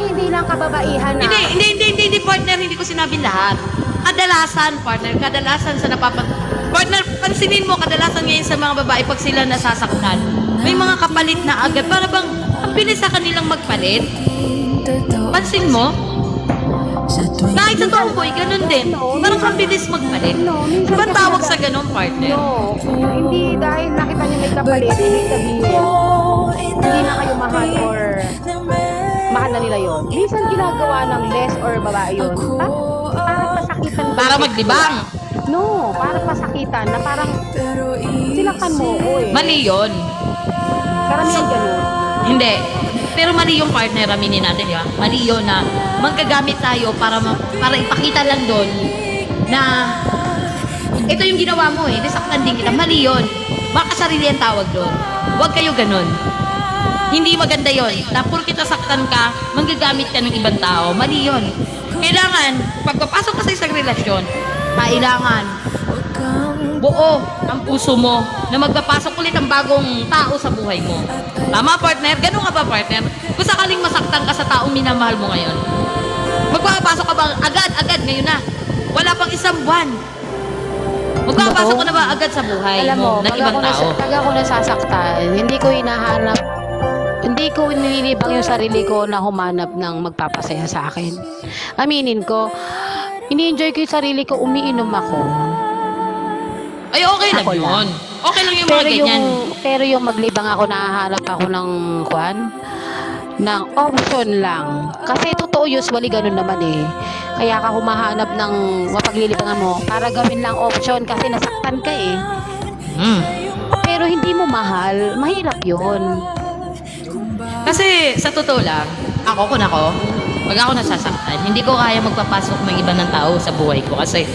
hindi lang kababaihan na. Hindi, partner, hindi ko sinabing lahat. Kadalasan, partner, partner, pansinin mo, kadalasan ngayon sa mga babae, pag sila nasasaktan, may mga kapalit na agad. Para bang, ang bilis sa kanilang magpalit. Pansin mo? Kahit sa tomboy, ganun din. Parang ang bilis magpalit. Ba't tawag sa ganun, partner? No, hindi dahil nakita niyo may kapalit, ibig sabihin, hindi na kayo mahal or mahal na nila yun. Minsan ginagawa ng les or babae yun. Parang pasakitan. Para maglibang. No, parang pasakitan na parang silakan mo, oy. Mali yun. Karamihan ganun. Hindi. Pero mali yung partner, aminin natin, di ba? Mali yun na magkagamit tayo para ipakita lang doon na ito yung ginawa mo eh, nasaktan din kita. Mali yun. Baka sarili ang tawag doon. Huwag kayo ganun. Hindi maganda yun. Na porkit nasaktan ka, manggagamit ka ng ibang tao. Mali yun. kailangan, pagpapasok ka sa isang relasyon, kailangan buo ang puso mo na magpapasok ulit ang bagong tao sa buhay mo. Tama, partner? Ganun nga ba, partner? Kung sakaling masaktan ka sa taong minamahal mo ngayon, magpapasok ka ba agad ngayon na? Wala pang isang buwan. Magpapasok ka na ba agad sa buhay Alam mo, mo ng ibang tao? pag ako nasasaktan, hindi ko hinahanap, hindi ko nililibang yung sarili ko na humanap ng magpapasaya sa akin. Aminin ko, ini-enjoy ko yung sarili ko, umiinom ako. Ay, okay lang Ako yun. lang. Okay lang yung mga ganyan. Pero yung maglibang ako, nahahanap ako ng ng option lang. Kasi totoo usually ganun naman eh. Kaya ka humahanap ng mapaglilibangan mo para gawin lang option kasi nasaktan ka eh. Pero hindi mo mahal, mahirap yun. Kasi sa totoo lang, kung ako, pag ako nasasaktan, hindi ko kaya magpapasok ng iba ng tao sa buhay ko kasi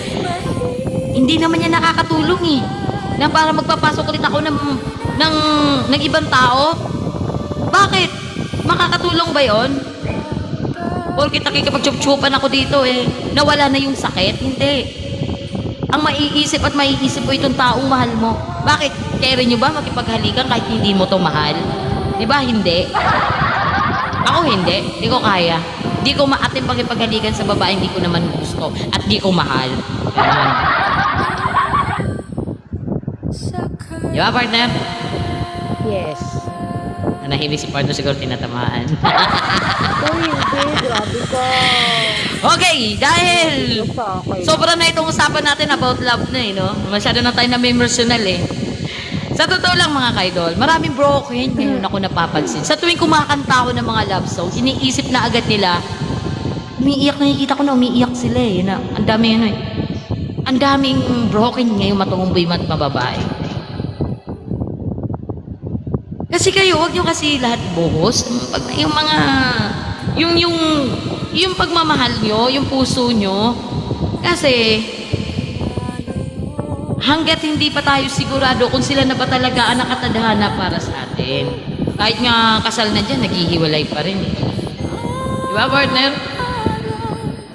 hindi naman yan nakakatulong eh. Na para magpapasok ulit ako ng ibang tao. Bakit? Makakatulong ba yon? Porkit nakikipag-chup-chupan ako dito eh, nawala na yung sakit? Hindi. Ang maiisip at maiisip mo itong taong mahal mo. Bakit? Kaya nyo ba makipaghalikan kahit hindi mo to mahal? Di ba? Hindi. Ako hindi. Hindi ko kaya. Hindi ko maatim pakipaghalikan sa babae hindi ko naman gusto at di ko mahal. Ganun. Di ba, partner? Yes. Nanahimik si partner siguro tinatamaan. Hindi, grabe ka. Okay, dahil sobra na itong usapan natin about love na eh, no? Masyado na tayo na emotional eh. Sa totoo lang mga kaidol, maraming broken ngayon ako napapansin. Sa tuwing kumakanta ako ng mga love songs, iniisip na agad nila, umiiyak, nakikita ko na umiiyak sila eh. Na, ang dami ano eh. Ang daming broken ngayon matungumboy at mababae. Kasi kayo, huwag nyo kasi lahat ibuhos. Yung mga, yung pagmamahal nyo, yung puso nyo. Kasi, hanggat hindi pa tayo sigurado kung sila na ba talaga ang nakatadhana para sa atin. Kahit nga kasal na dyan, naghihiwalay pa rin eh. Di ba, partner?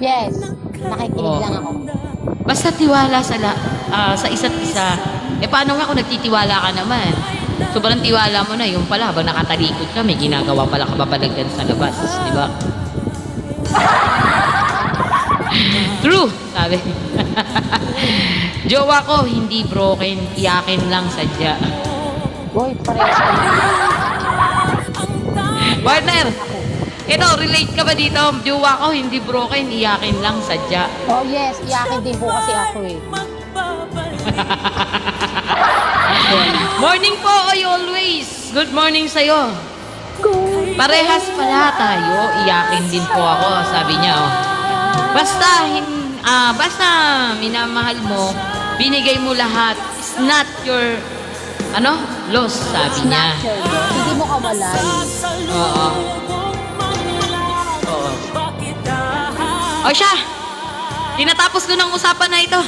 Yes. Nakikinig lang ako. Basta tiwala sa isa't isa. Eh, paano nga kung nagtitiwala ka naman? Sobrang tiwala mo na, yung pala, habang nakatalikod ka, may ginagawa pala kababalagdan sa labas. Di ba? True, sabi. Jowa ko, hindi broken, iyakin lang sadya. Boy, parehas ka. Partner, ito, relate ka ba dito? Jowa ko, hindi broken, iyakin lang sadya. Oh yes, iyakin din po kasi ako eh. Morning po, oy, always. Good morning sa'yo. Parehas pala tayo, iyakin din po ako, sabi niya. Oh. Basta minamahal mo, binigay mo lahat. It's not your, loss, sabi niya. Hindi mo kawalan. Oo. Oo. O siya, tinatapos ko ng usapan na ito.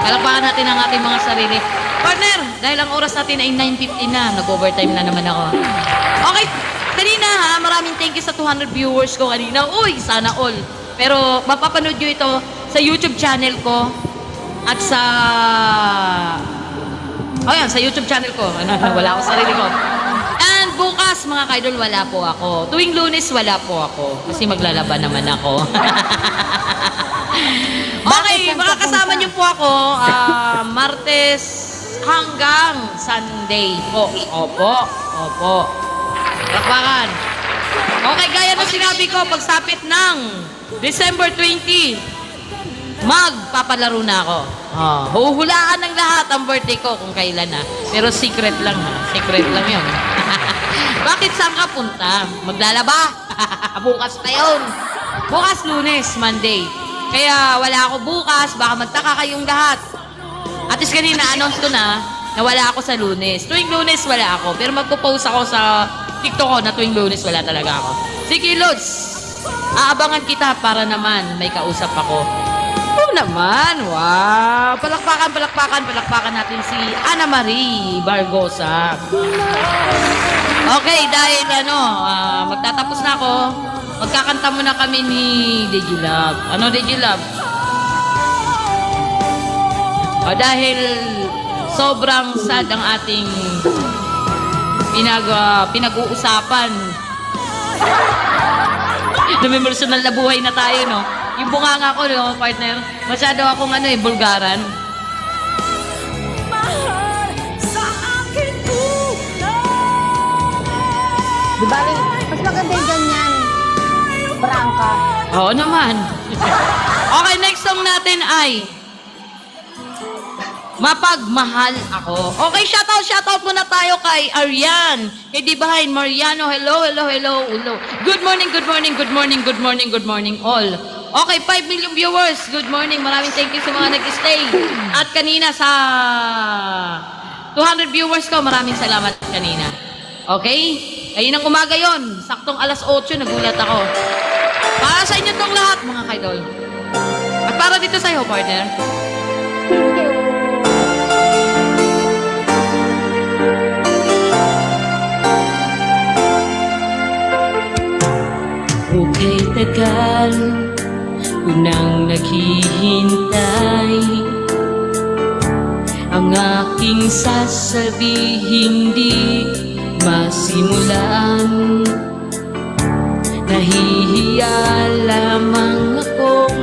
Palakpakan natin ang ating mga sarili. Partner, dahil ang oras natin ay 9:50 na, nag-overtime na naman ako. Okay, kanina ha, maraming thank you sa 200 viewers ko kanina. Uy, sana all. Pero mapapanood nyo ito sa YouTube channel ko at sa... Ayan, sa YouTube channel ko. Wala ako sa sarili ko. And bukas, mga kaidol, wala po ako. Tuwing Lunes, wala po ako. Kasi maglalaban naman ako. Okay, makakasama niyo po ako Martes hanggang Sunday po. Opo. Lakbakan. Okay, gaya ng sinabi ko, pagsapit ng December 20, magpapalaro na ako. Huhulaan ng lahat ang birthday ko kung kailan na. Pero secret lang ha. Secret lang yun. Bakit saan ka punta? Maglalaba? Bukas pa yun. Bukas Lunes, Monday. Kaya wala ako bukas, baka magtaka kayong lahat. At least kanina, announce ko na wala ako sa Lunes. Tuwing Lunes, wala ako. Pero magpo-post ako sa TikTok ko na tuwing Lunes, wala talaga ako. Sige, Lods. Aabangan kita para naman may kausap ako. Oo naman, wow. Palakpakan natin si Ana Marie Bargosa. Okay, dahil magtatapos na ako, magkakanta muna kami ni Digilove. Ano, Digilove? Dahil sobrang sad ang ating pinag-uusapan. May personal na buhay na tayo, no? Yung bunganga ko, no, partner, masyado akong bulgaran. Di ba, mas maganda yung ganyan. Prangka. Oo naman. Okay, next song natin ay Mapagmahal Ako. Okay, shoutout muna tayo kay Arian, kay Dibahin, Mariano, hello. Good morning all. Okay, 5 million viewers, good morning. Maraming thank you sa mga nag-stay. At kanina sa 200 viewers ko, maraming salamat kanina. Okay? Ayun ang umaga yon, saktong alas 8, nagulat ako. Para sa inyo tong lahat, mga kaidol. At para dito sa'yo, partner. Okay, tagal ko nang naghihintay. Ang aking sasabihin di masimulan. Nahihiya lamang akong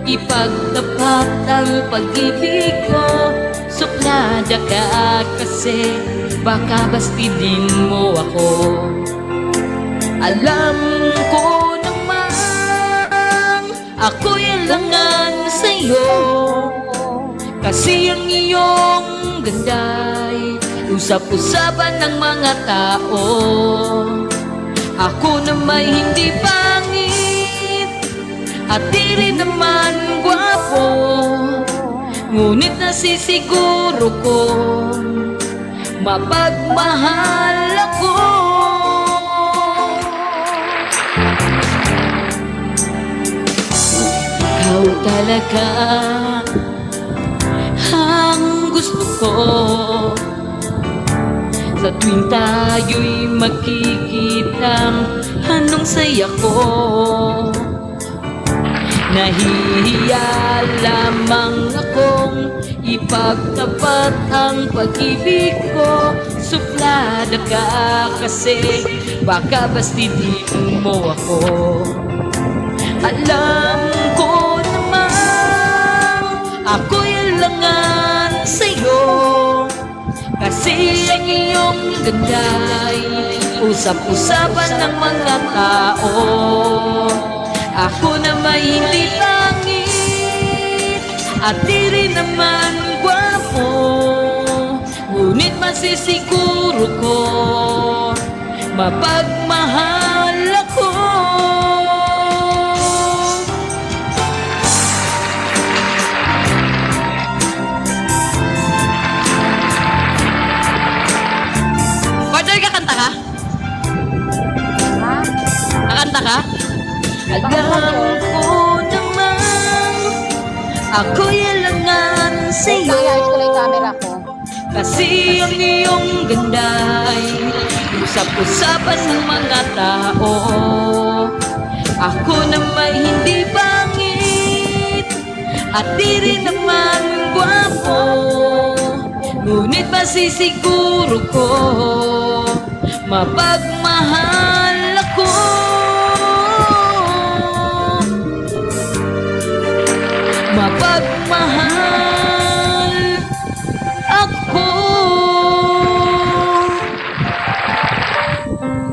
ipagtapat ang pag-ibig ko. Suplada ka kasi baka bastidin mo ako. Alam ko naman ako'y alangan sa'yo, kasi ang iyong ganda'y usap-usapan ng mga tao. Ako na may hindi pangit at di rin naman gwapo, ngunit nasisiguro ko mapagmahal ako. Ikaw talaga ang gusto ko. Sa tuwing tayo'y magkikitang anong saya ko. Nahihiya lamang akong ipagtapat ang pag-ibig ko. Suplada ka kasi baka bastidin mo ako. Alam ko naman ako'y alangan sa'yo, kasi ang iyong ganda'y usap-usapan ng mga tao. Ako na may hindi pangit at di rin naman gwapo, ngunit masisiguro ko mapagmahal ako. Kakanta ka? Ha? Kakanta ka? Alam ko naman ako'y alangan sa'yo, Ayos ko lang yung camera ko. kasi ang iyong ganda'y usap-usapan ng mga tao. Ako na may hindi pangit at di rin naman gwapo, ngunit masisiguro ko mapagmahal ako. Mapagmahal ako.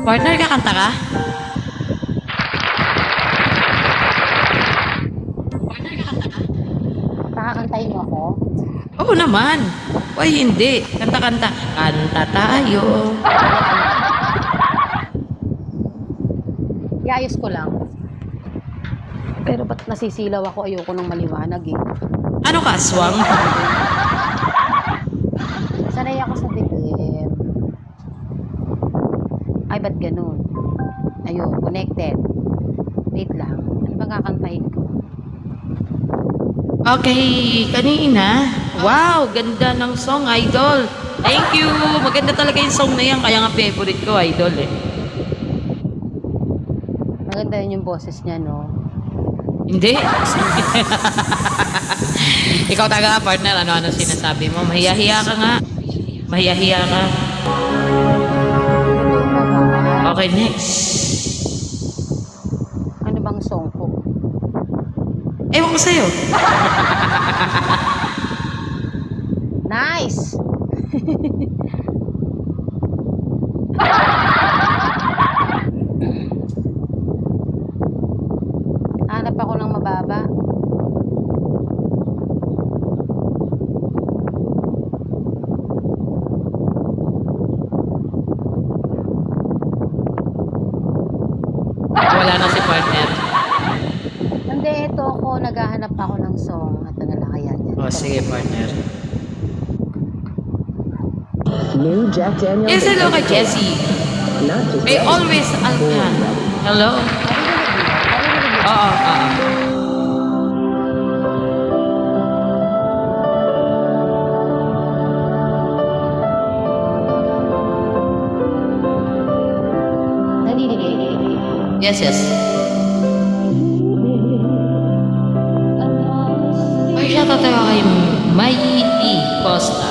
Partner, kakanta ka? Partner, kakanta ka? Nakakantayin mo ako? Oo naman. Why hindi? Kanta-kanta. Kanta tayo. Iayos ko lang. Pero ba't nasisilaw ako? Ayoko nang maliwanag eh. Ano ka, aswang? Sanay ako sa dilim. Ay, ba't ganun? Ayun, connected. Wait lang. Ano bang kakantahin ko? Okay, kanina. Wow, ganda ng song, idol. Thank you. Maganda talaga yung song na yan. Kaya nga favorite ko, idol eh. Maganda yun yung boses niya, no? Hindi. Ikaw taga partner, ano sinasabi mo? Mahiya-hiya ka nga. Mahiya-hiya ka. Okay, next. Ano bang song ko? Ewan ko sa'yo. Nice! Hanap ako ng mababa. Wala na si partner. Hindi, ito ako. Naghahanap ako ng song. Ito na lang kaya niya. Oh, sige partner. New Jack Daniels. Yes, hello kay Jessie. Not just May always hello? Oo, oo. Yes, yes. Ay, shoutout tayo kay Mighty Costa.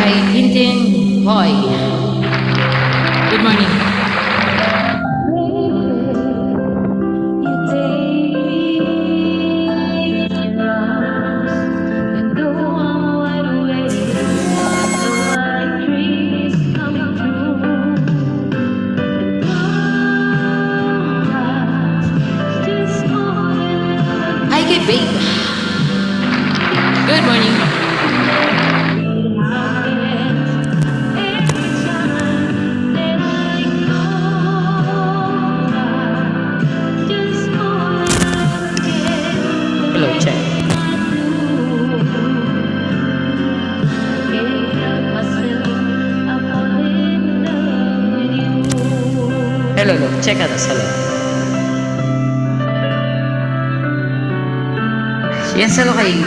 Kay Hinting Hoy. Good morning. Hi, kay Babe. Good morning. Hello, check. Hello, check out us. Hello. Yes, hello kay...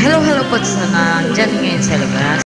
Hello po sa dyan ngayon sa labas.